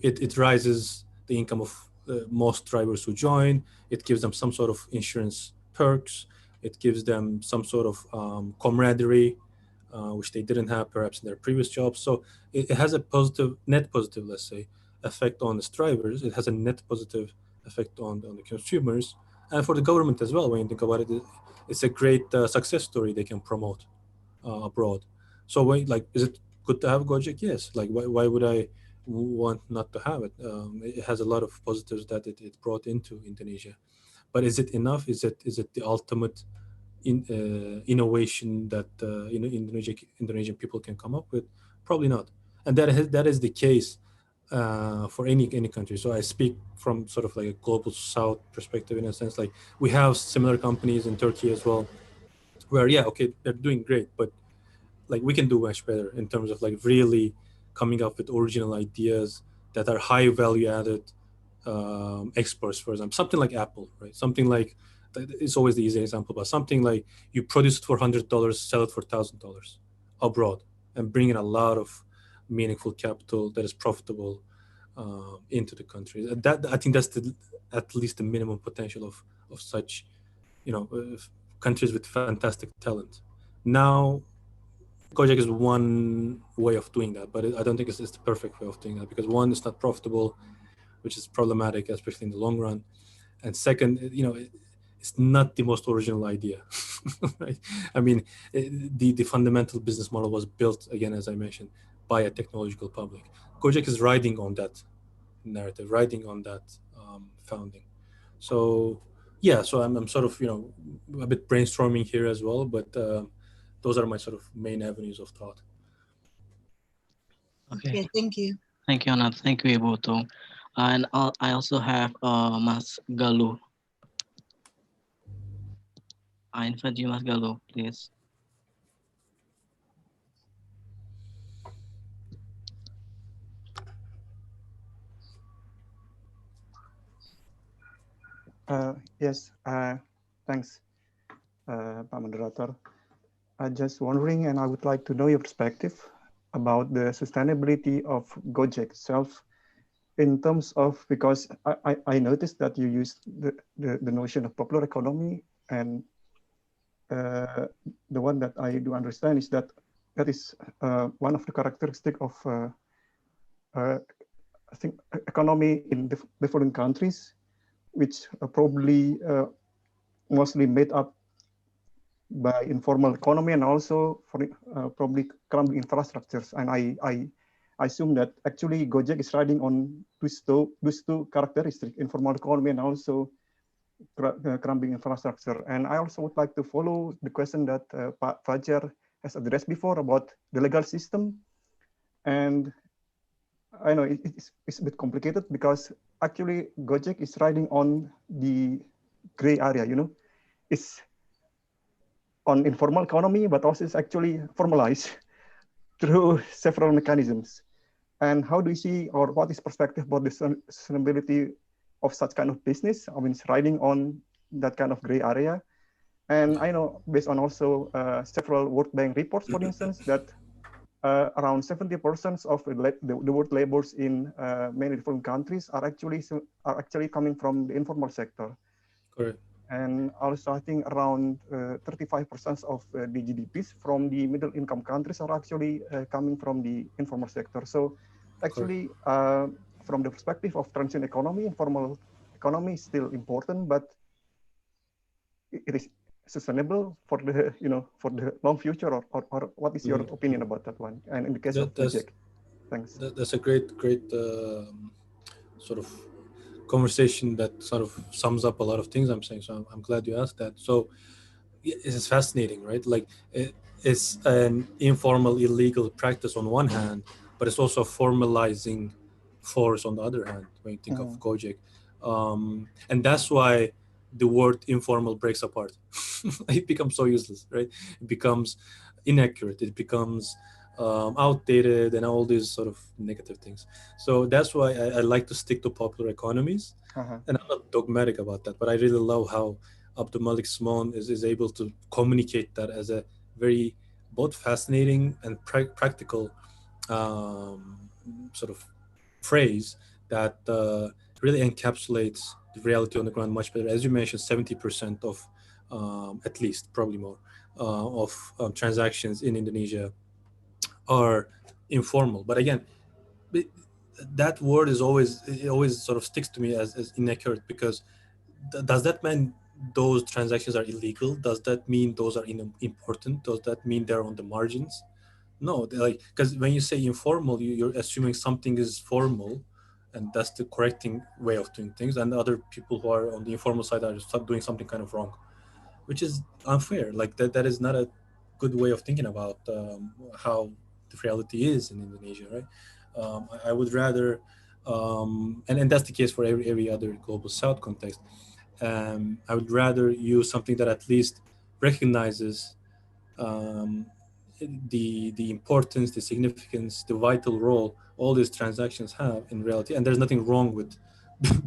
it rises the income of most drivers who join. It gives them some sort of insurance perks. It gives them some sort of camaraderie, which they didn't have perhaps in their previous jobs. So it has a positive, net positive, let's say, effect on its drivers. It has a net positive effect on the consumers and for the government as well. When you think about it, it's a great success story they can promote abroad. So like, is it good to have Gojek? Yes. Like, why would I want not to have it? It has a lot of positives that it brought into Indonesia. But is it enough? Is it the ultimate innovation that Indonesian people can come up with? Probably not. And that is the case for any country. So I speak from sort of like a global south perspective, in a sense. Like, we have similar companies in Turkey as well, where, yeah, okay, they're doing great, but like, we can do much better in terms of like really coming up with original ideas that are high value added exports. For example, something like Apple, right? Something like, it's always the easy example, but something like you produce it for $100, sell it for $1,000 abroad, and bring in a lot of meaningful capital that is profitable into the country. That, I think, that's at least the minimum potential of such, countries with fantastic talent. Now, Gojek is one way of doing that, but I don't think it's the perfect way of doing that, because one, it's not profitable, which is problematic, especially in the long run. And second, it's not the most original idea, right? I mean, the fundamental business model was built, again, as I mentioned, by a technological public. Gojek is riding on that narrative, riding on that founding. So, yeah, so I'm sort of, a bit brainstorming here as well, but those are my sort of main avenues of thought. Okay. Okay, thank you. Thank you, Anand. Thank you, Ibu too. And I also have Mas Galuh. I invite you, Mas Galuh, please. Yes, thanks, Pak Moderator. I'm just wondering, and I would like to know your perspective about the sustainability of Gojek itself in terms of, because I noticed that you used the notion of popular economy, and the one that I do understand is that is one of the characteristic of I think economy in different countries, which are probably mostly made up by informal economy and also for probably crumbling infrastructures. And I assume that actually Gojek is riding on those two characteristics, informal economy and also crumbling infrastructure. And I also would like to follow the question that Pak Fajar has addressed before about the legal system. And I know it's a bit complicated because actually Gojek is riding on the gray area, it's on informal economy, but also it's actually formalized through several mechanisms. And how do you see, or what is perspective about the sustainability of such kind of business? I mean, it's riding on that kind of gray area. And I know, based on also several World Bank reports, for instance, that around 70% of the world laborers in many different countries are actually coming from the informal sector. Correct. And also, I think around 35% of the GDPs from the middle income countries are actually coming from the informal sector. So actually, from the perspective of transition economy, informal economy is still important, but it is sustainable for the for the long future, or what is your opinion about that one? And in the case of Gojek, thanks. That's a great sort of conversation that sort of sums up a lot of things I'm saying. So I'm glad you asked that. So it's fascinating, right? Like, it's an informal, illegal practice on one hand, but it's also a formalizing force on the other hand when you think of Gojek. And that's why the word informal breaks apart. It becomes so useless, right? It becomes inaccurate. It becomes outdated and all these sort of negative things. So that's why I like to stick to popular economies. And I'm not dogmatic about that, but I really love how Abdul Malik Simon is able to communicate that as a very both fascinating and practical um, sort of phrase that really encapsulates the reality on the ground much better. As you mentioned, 70% of, at least, probably more, of transactions in Indonesia are informal. But again, that word is always, it always sort of sticks to me as inaccurate, because does that mean those transactions are illegal? Does that mean those are important? Does that mean they're on the margins? No, like, because when you say informal, you're assuming something is formal, and that's the correcting way of doing things. And other people who are on the informal side are doing something kind of wrong, which is unfair. Like that is not a good way of thinking about how the reality is in Indonesia, right? I would rather, and that's the case for every other global South context. I would rather use something that at least recognizes um, the importance, the significance, the vital role all these transactions have in reality. And there's nothing wrong with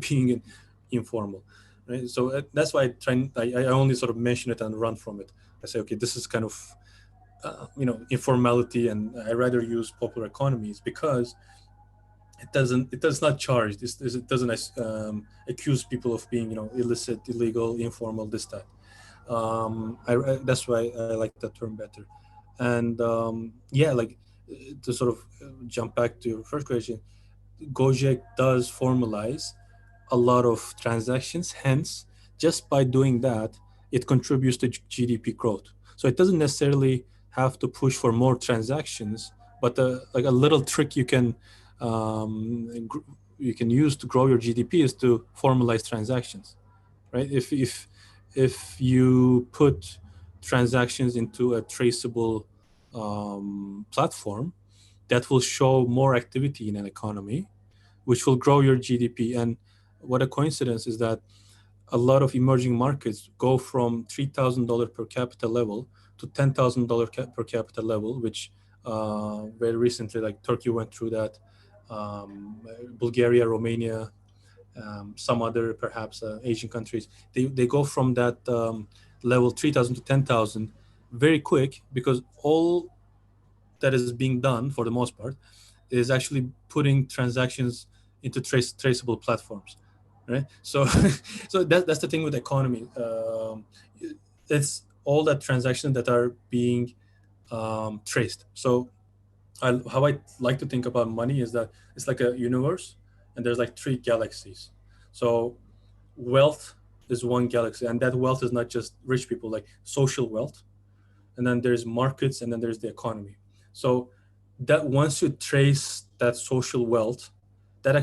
being informal, right? So that's why I only sort of mention it and run from it. I say, okay, this is kind of informality, and I rather use popular economies because it does not charge this. It doesn't accuse people of being illicit, illegal, informal, this that. That's why I like that term better. And yeah, like to sort of jump back to your first question, Gojek does formalize a lot of transactions. Hence, just by doing that, it contributes to GDP growth. So it doesn't necessarily have to push for more transactions, but like a little trick you can use to grow your GDP is to formalize transactions, right? If you put transactions into a traceable platform, that will show more activity in an economy, which will grow your GDP. And what a coincidence is that a lot of emerging markets go from $3,000 per capita level to $10,000 per capita level, which very recently, like Turkey went through that, Bulgaria, Romania, some other perhaps Asian countries, they go from that level 3,000 to 10,000 very quick, because all that is being done for the most part is actually putting transactions into traceable platforms, right? So so that's the thing with the economy. It's all that transactions that are being traced. So how I like to think about money is that it's like a universe, and there's like three galaxies. So wealth is one galaxy, and that wealth is not just rich people, like social wealth, and then there's markets, and then there's the economy. So that once you trace that social wealth, that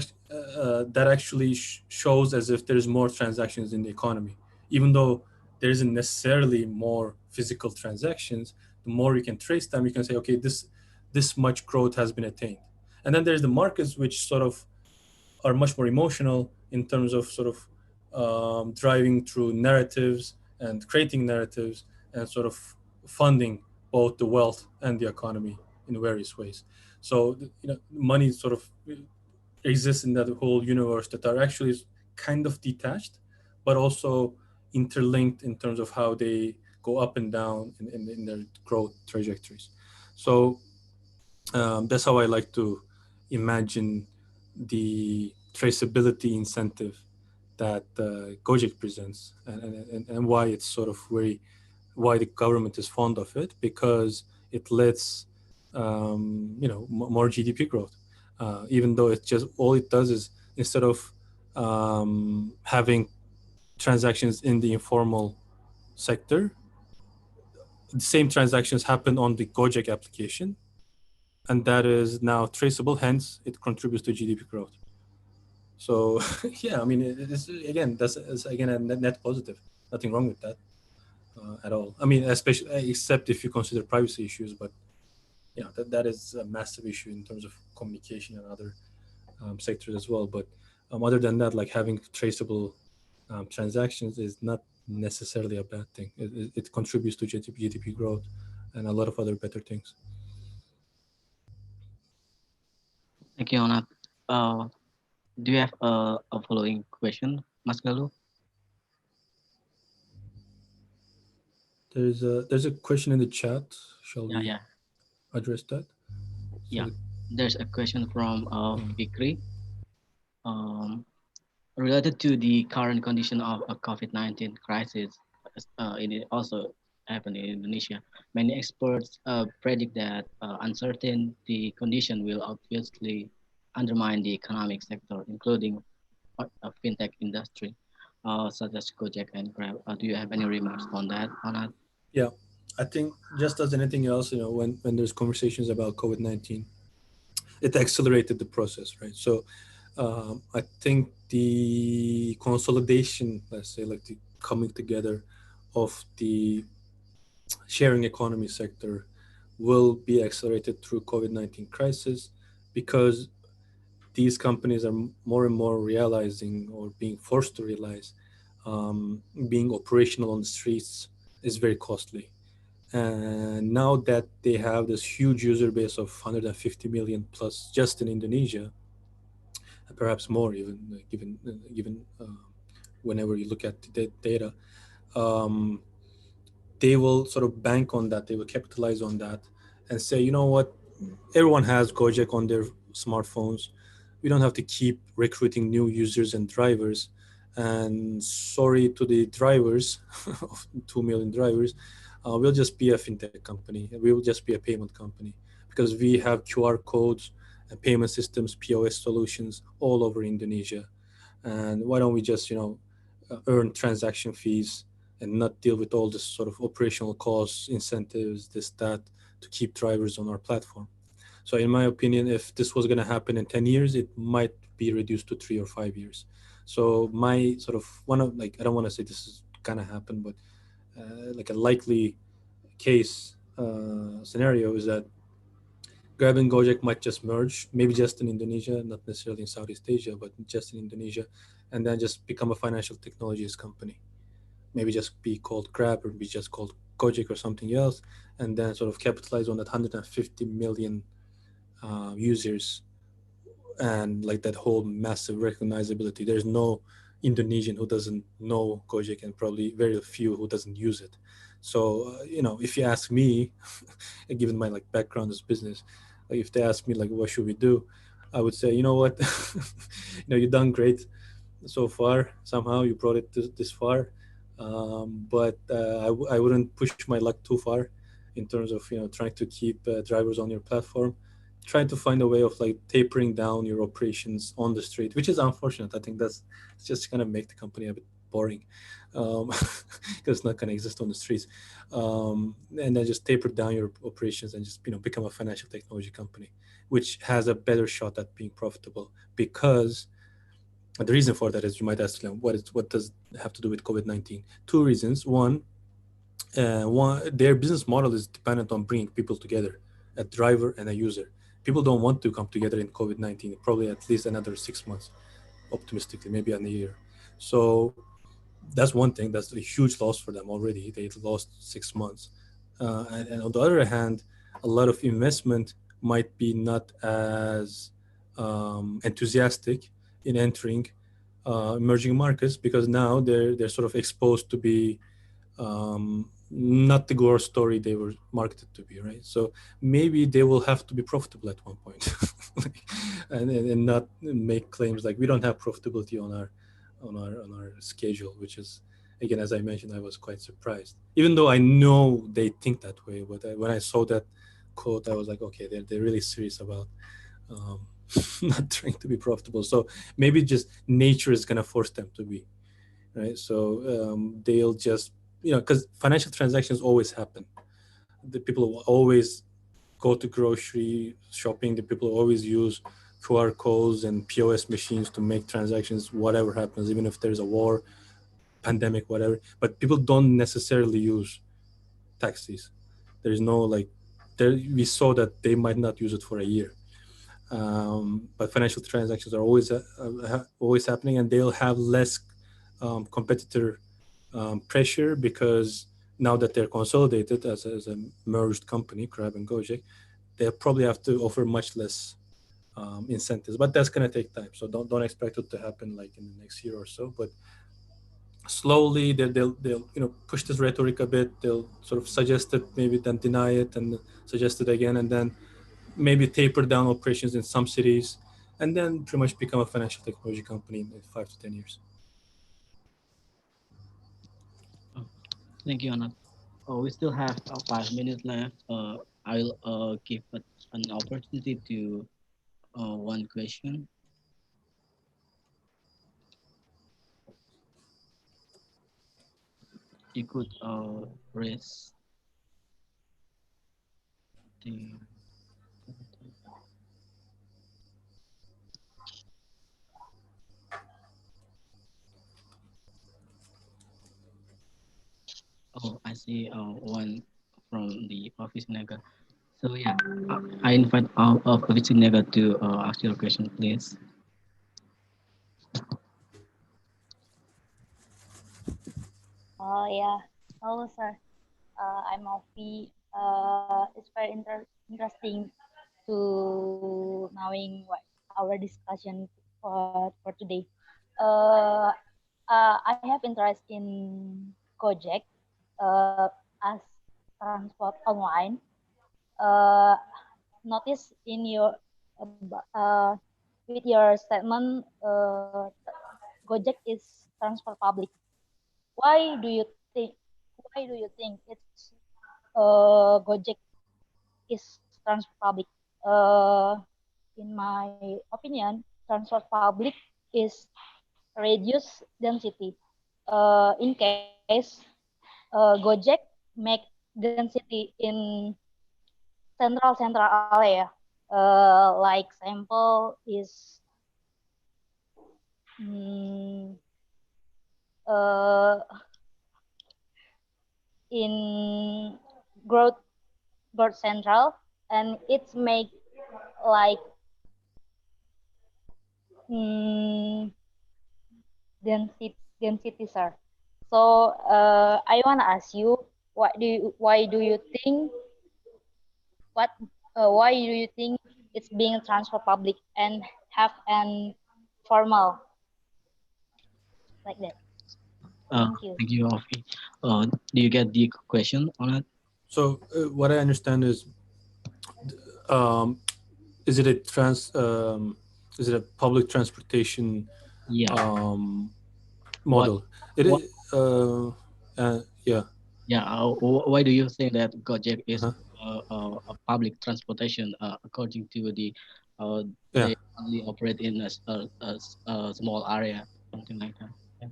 actually shows as if there's more transactions in the economy, even though there isn't necessarily more physical transactions. The more you can trace them, you can say, okay, this much growth has been attained. And then there's the markets, which sort of are much more emotional in terms of sort of driving through narratives and creating narratives and sort of funding both the wealth and the economy in various ways. So money sort of exists in that whole universe that are actually kind of detached, but also interlinked in terms of how they go up and down in their growth trajectories. So that's how I like to imagine the traceability incentive that Gojek presents, and why it's sort of why the government is fond of it, because it lets more GDP growth, even though it's just all it does is, instead of having transactions in the informal sector, the same transactions happen on the Gojek application, and that is now traceable. Hence, it contributes to GDP growth. So yeah, I mean, it's again, it's again a net positive. Nothing wrong with that at all. I mean, especially except if you consider privacy issues, but that is a massive issue in terms of communication and other sectors as well. But other than that, like having traceable transactions is not necessarily a bad thing. It contributes to GDP growth and a lot of other better things. Thank you, Onat. Uh, do you have a following question, Mas Galuh? There's a question in the chat. Shall Yeah, we yeah, address that? yeah. So There's a question from Mm. Fikri. Um, Related to the current condition of a COVID-19 crisis, it also happened in Indonesia. Many experts predict that uncertain the condition will obviously undermine the economic sector, including fintech industry, such as Gojek and Grab. Do you have any remarks on that, Anat? Yeah, I think just as anything else, when there's conversations about COVID-19, it accelerated the process, right? So I think the consolidation, let's say, like the coming together of the sharing economy sector will be accelerated through COVID-19 crisis because these companies are more and more realizing or being forced to realize being operational on the streets is very costly. And now that they have this huge user base of 150 million plus just in Indonesia, and perhaps more even, given whenever you look at the data, um, they will sort of bank on that. They will capitalize on that and say, you know what, everyone has Gojek on their smartphones. We don't have to keep recruiting new users and drivers. And sorry to the drivers, of 2 million drivers, we'll just be a fintech company. We will just be a payment company because we have QR codes and payment systems, POS solutions all over Indonesia. And why don't we just, earn transaction fees and not deal with all this sort of operational costs, incentives, this, that, to keep drivers on our platform. So, in my opinion, if this was going to happen in 10 years, it might be reduced to 3 or 5 years. So, my sort of one of like, I don't want to say this is going to happen, but like a likely case scenario is that Grab and Gojek might just merge, maybe just in Indonesia, not necessarily in Southeast Asia, but just in Indonesia, and then just become a financial technologies company. Maybe just be called Grab or be just called Gojek or something else, and then sort of capitalize on that 150 million users and like that whole massive recognizability. There's no Indonesian who doesn't know Gojek and probably very few who doesn't use it. So if you ask me, given my like background as business, like if they ask me like what should we do, I would say, you know what, you've done great so far. Somehow you brought it this far, but I wouldn't push my luck too far in terms of trying to keep drivers on your platform. Trying to find a way of like tapering down your operations on the street, which is unfortunate. I think that's it's just gonna make the company a bit boring, because it's not gonna exist on the streets. And then just taper down your operations and just become a financial technology company, which has a better shot at being profitable. Because the reason for that is, you might ask, what does it have to do with COVID-19? Two reasons. One, their business model is dependent on bringing people together, a driver and a user. People don't want to come together in COVID-19, probably at least another 6 months, optimistically, maybe a year. So that's one thing. That's a huge loss for them already. They lost 6 months. And on the other hand, a lot of investment might be not as enthusiastic in entering emerging markets, because now they're sort of exposed to be not the growth story they were marketed to be, right? So maybe they will have to be profitable at one point, and not make claims like we don't have profitability on our schedule, which is, again, as I mentioned, I was quite surprised, even though I know they think that way. But when I saw that quote, I was like, okay, they're really serious about um, not trying to be profitable. So maybe just nature is gonna force them to be, right? So they'll just, because financial transactions always happen. The people will always go to grocery shopping. The people always use QR codes and POS machines to make transactions, whatever happens, even if there's a war, pandemic, whatever. But people don't necessarily use taxis. There's no like, there we saw that they might not use it for a year. But financial transactions are always happening, and they'll have less competitor pressure, because now that they're consolidated as a merged company, Grab and Gojek, they'll probably have to offer much less incentives. But that's going to take time, so don't expect it to happen like in the next year or so. But slowly they'll push this rhetoric a bit. They'll sort of suggest it, maybe then deny it, and suggest it again, and then maybe taper down operations in some cities, and then pretty much become a financial technology company in 5 to 10 years. Oh, thank you, Anand. We still have 5 minutes left. I'll give an opportunity to one question. You could raise the. Oh, I see one from the office Naga. So yeah, I invite our office Naga to ask your question, please. Oh yeah. Hello, sir. I'm Alfie. It's very interesting to knowing what our discussion for today. Uh, I have interest in Gojek as transport online. Uh, Notice in your with your statement, Gojek is transport public. Why do you think? Why do you think it's Gojek is transport public? In my opinion, transport public is reduce density. In case Gojek make density in central area, like sample is mm, uh, in growth growth central, and it's make like mm, density, sir. So I want to ask you, why do you think what why do you think it's being transfer public and have an formal like that? Thank you. Thank you, Alfie. Do you get the question on it? So what I understand um, is it a is it a public transportation Yeah. What model? It what is, yeah. Yeah, why do you think that Gojek is Uh-huh. a public transportation? According to uh, Yeah. they only operate in a small area, something like that. Yeah.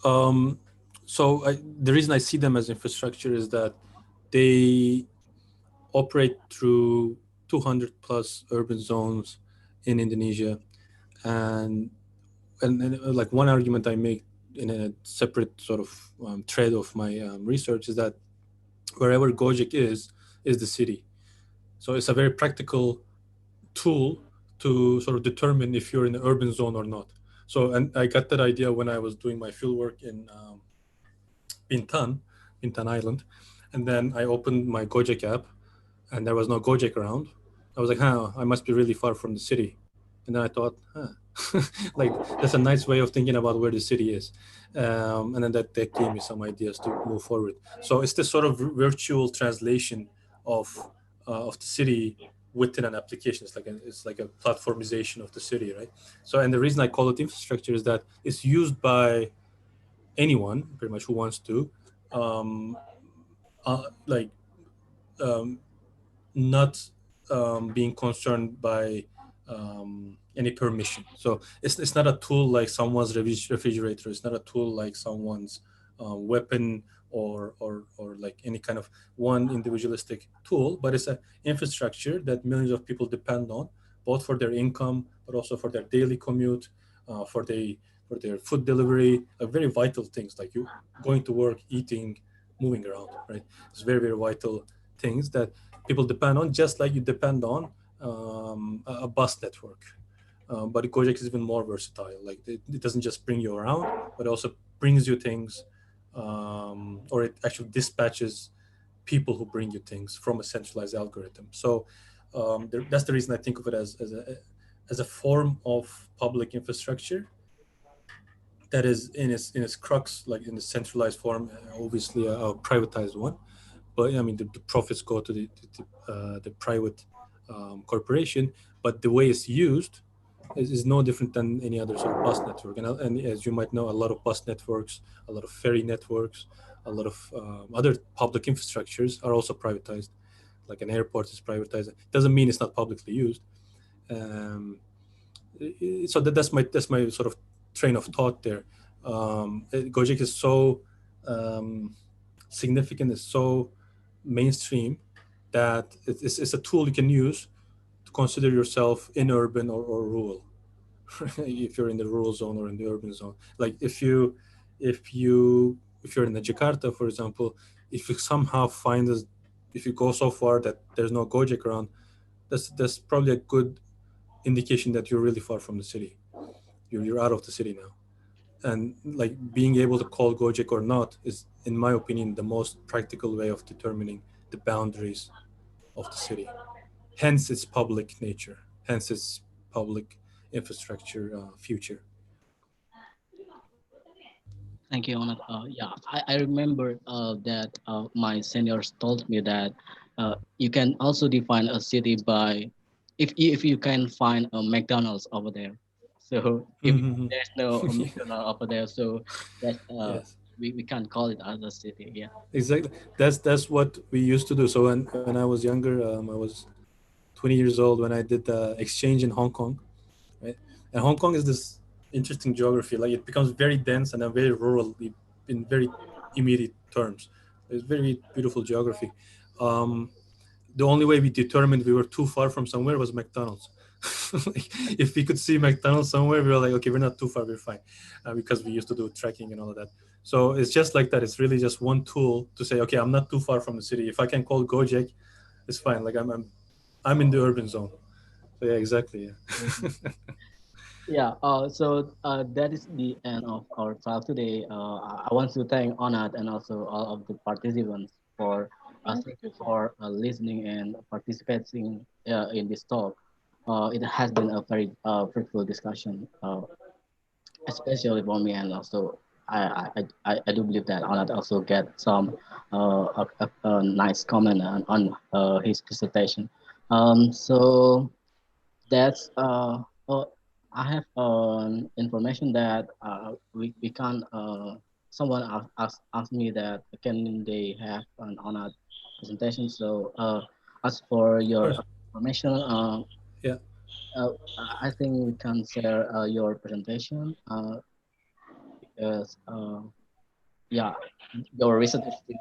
Um, so the reason I see them as infrastructure is that they operate through 200 plus urban zones in Indonesia, and like one argument I make in a separate sort of thread of my research is that wherever Gojek is the city. So it's a very practical tool to sort of determine if you're in the urban zone or not. So, and I got that idea when I was doing my fieldwork in Bintan, Bintan Island, and then I opened my Gojek app, and there was no Gojek around. I was like, I must be really far from the city. And then I thought, like that's a nice way of thinking about where the city is. And then that gave me some ideas to move forward. So it's this sort of virtual translation of of the city within an application. It's like a platformization of the city, right? So, and the reason I call it infrastructure is that it's used by anyone pretty much who wants to, um, like um, not being concerned by any permission. So it's not a tool like someone's refrigerator. It's not a tool like someone's weapon or like any kind of one individualistic tool, but it's an infrastructure that millions of people depend on, both for their income, but also for their daily commute, for their food delivery, very vital things like you going to work, eating, moving around, right? It's very, very vital things that people depend on, just like you depend on a bus network. But Gojek is even more versatile. Like it doesn't just bring you around, but also brings you things, or it actually dispatches people who bring you things from a centralized algorithm. So that's the reason I think of it as a form of public infrastructure that is in its crux, like in the centralized form, obviously a privatized one. But I mean, the profits go to the private corporation, but the way it's used is no different than any other sort of bus network. And as you might know, a lot of bus networks, a lot of ferry networks, a lot of other public infrastructures are also privatized. Like an airport is privatized. It doesn't mean it's not publicly used. Um, so that's my sort of train of thought there. Gojek is so um, significant, is so mainstream that it's a tool you can use to consider yourself in urban or rural. If you're in the rural zone or in the urban zone, like if you if you're in the Jakarta, for example, if you somehow find this, if you go so far that there's no Gojek around, that's probably a good indication that you're really far from the city. You're out of the city now. And like being able to call Gojek or not is, in my opinion, the most practical way of determining the boundaries of the city. Hence its public nature, hence its public infrastructure future. Thank you, Onat. Yeah, I remember that my seniors told me that you can also define a city by if you can find a McDonald's over there. So if Mm-hmm. there's no Yeah. McDonald's over there, so that Yes, we can't call it as a city. Yeah. exactly. That's what we used to do. So when I was younger, I was 20 years old when I did the exchange in Hong Kong, right? And Hong Kong is this interesting geography. Like it becomes very dense and then very rural in very immediate terms. It's very beautiful geography. Um, the only way we determined we were too far from somewhere was McDonald's. Like, if we could see McDonald's somewhere, we were like, okay, we're not too far, we're fine, because we used to do tracking and all of that. So it's just like that. It's really just one tool to say, okay, I'm not too far from the city. If I can call Gojek, it's fine. Like I'm in the urban zone. So yeah, exactly. Mhm. Yeah. Yeah, so that is the end of our talk today. I want to thank Onat and also all of the participants for Thank thank you for listening and participating in this talk. It has been a very fruitful discussion, especially for me, and also I do believe that Onat also get some a nice comment on his presentation. So that's I have information that we can someone asked me that can they have an honor presentation. So as for Of your course. information, Yeah. I think we can share your presentation because yeah, your research is still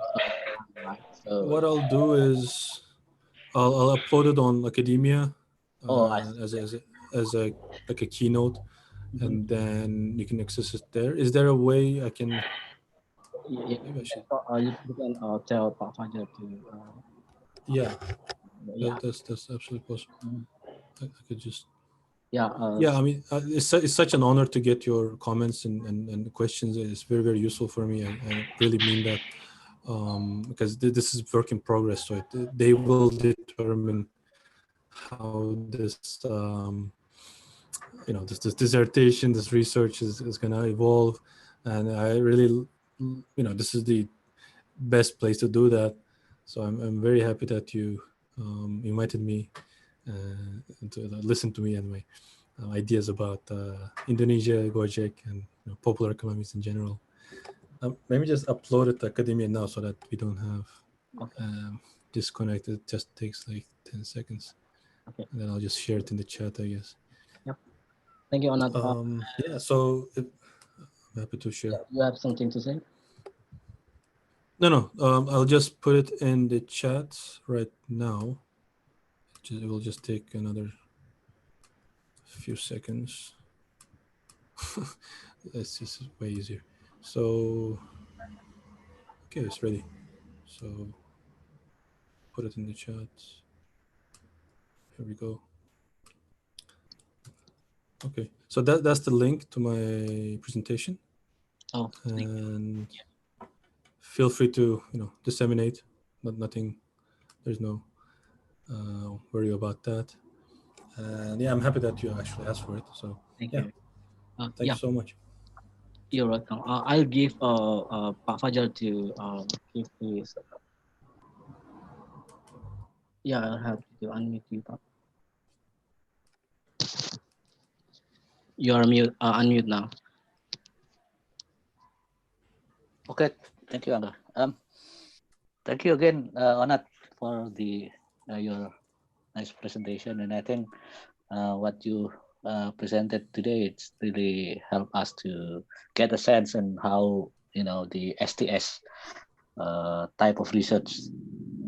right. So What I'll do is I'll upload it on academia oh I as a like a keynote, see. and then you can access it there. Is there a way I can? Yeah, Maybe I should. you can tell Pak Fajar to Yeah, yeah. that's absolutely possible. Mm. I could just. Yeah, Yeah, I mean, it's such an honor to get your comments and questions. It's very, very useful for me. I really mean that, because this is work in progress. So they will determine how this dissertation, this research is going to evolve. And I really, this is the best place to do that. So I'm very happy that you invited me to listen to me and my ideas about Indonesia, Gojek, and popular economies in general. Let me just upload it to academia now so that we don't have okay, disconnected. It just takes like 10 seconds. okay. And then I'll just share it in the chat, I guess. Yep. Thank you, Anat. Yeah, so I'm happy to share. You have something to say? No, I'll just put it in the chat right now. It will just take another few seconds. This is way easier. So, okay, it's ready. So, put it in the chat. Here we go. Okay, so that's the link to my presentation, Oh, thank you. and feel free to disseminate. Nothing. There's no worry about that. And yeah, I'm happy that you actually asked for it. So Thank yeah, you. thank you Yeah, so much. you're welcome. I'll give Pak Fajar to give his. Yeah, I'll have to unmute you, Pak. You're unmute now. Okay, thank you, Angga. Thank you again, Onat, for the your nice presentation. And I think what you presented today, it's really helped us to get a sense on how the STS type of research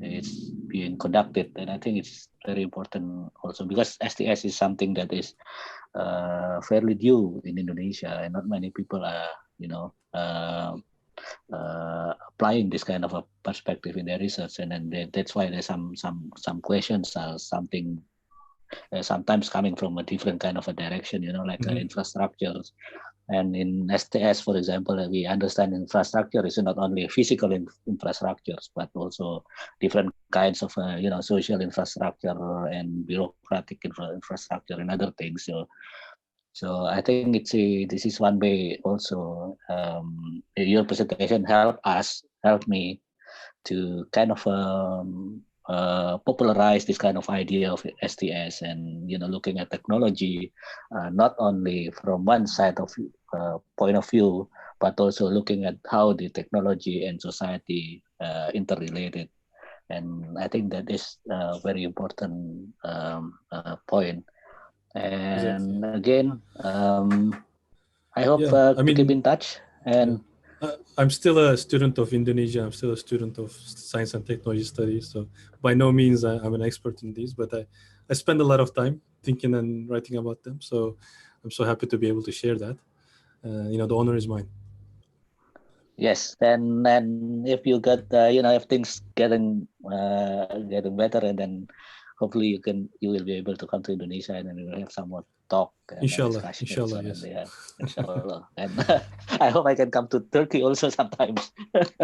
is being conducted. And I think it's very important also because STS is something that is fairly new in Indonesia, and not many people are applying this kind of a perspective in their research, and then that's why there's some questions are something sometimes coming from a different kind of a direction, like infrastructures. And in STS, for example, we understand infrastructure is not only physical infrastructures, but also different kinds of social infrastructure and bureaucratic infrastructure and other things. So I think this is one way also. Your presentation helped me to kind of popularize this kind of idea of STS, and looking at technology not only from one side of point of view, but also looking at how the technology and society interrelated. And I think that is a very important point. And Exactly. again, I hope Yeah, I to keep mean, in touch. yeah. And I'm still a student of Indonesia. I'm still a student of science and technology studies. So by no means I'm an expert in these, but I spend a lot of time thinking and writing about them. So I'm so happy to be able to share that. The honor is mine. yes, and if you get if things getting better, and then hopefully you will be able to come to Indonesia, and then we will have some more talk and Inshallah, discussions. inshallah, And yes. yeah, inshallah. And I hope I can come to Turkey also sometimes.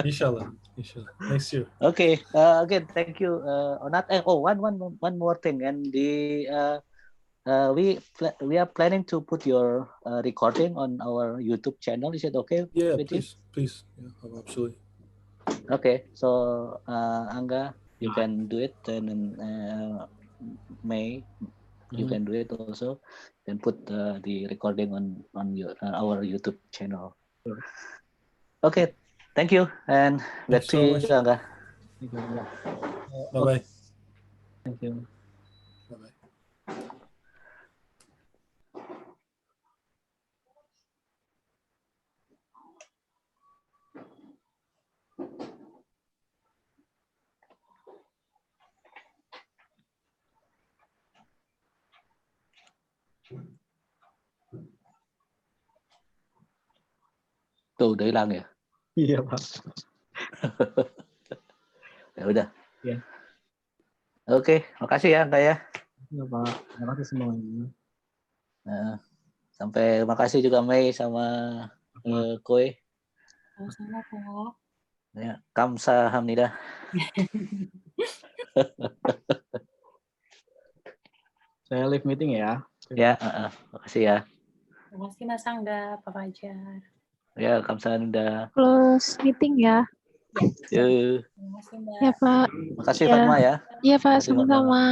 Inshallah, inshallah. Next year. Okay. Again, thank you, Onat. One more thing, and we are planning to put your recording on our YouTube channel. Is it okay Yeah, with you? please. Yeah, absolutely. Okay, so Angga, you Yeah. can do it, and then May, you Mhm. can do it also. You can put the recording on your our YouTube channel. Sure. Okay, thank you, and Thank back you to so you, much. Angga. Thank you. Yeah. Bye Okay. bye. Thank you. Bye bye. Tuh, udah hilang ya. Iya, Pak. Ya udah. Ya. Oke, makasih ya, Angga ya. Iya, Pak. Terima kasih semuanya. Nah, sampai makasih juga Mei sama Koi. Sama-sama, Pak. Ya, kamsahamnida. Saya live meeting ya. Ya, makasih ya. Terima kasih Mas Angga, Pak Fajar. Ya, kamsahamnida. Close meeting ya. Yuk. Terima kasih Mbak. Ya Pak. Makasih Ya. Fatma ya. Iya Pak, Makasih, Fatma. sama-sama.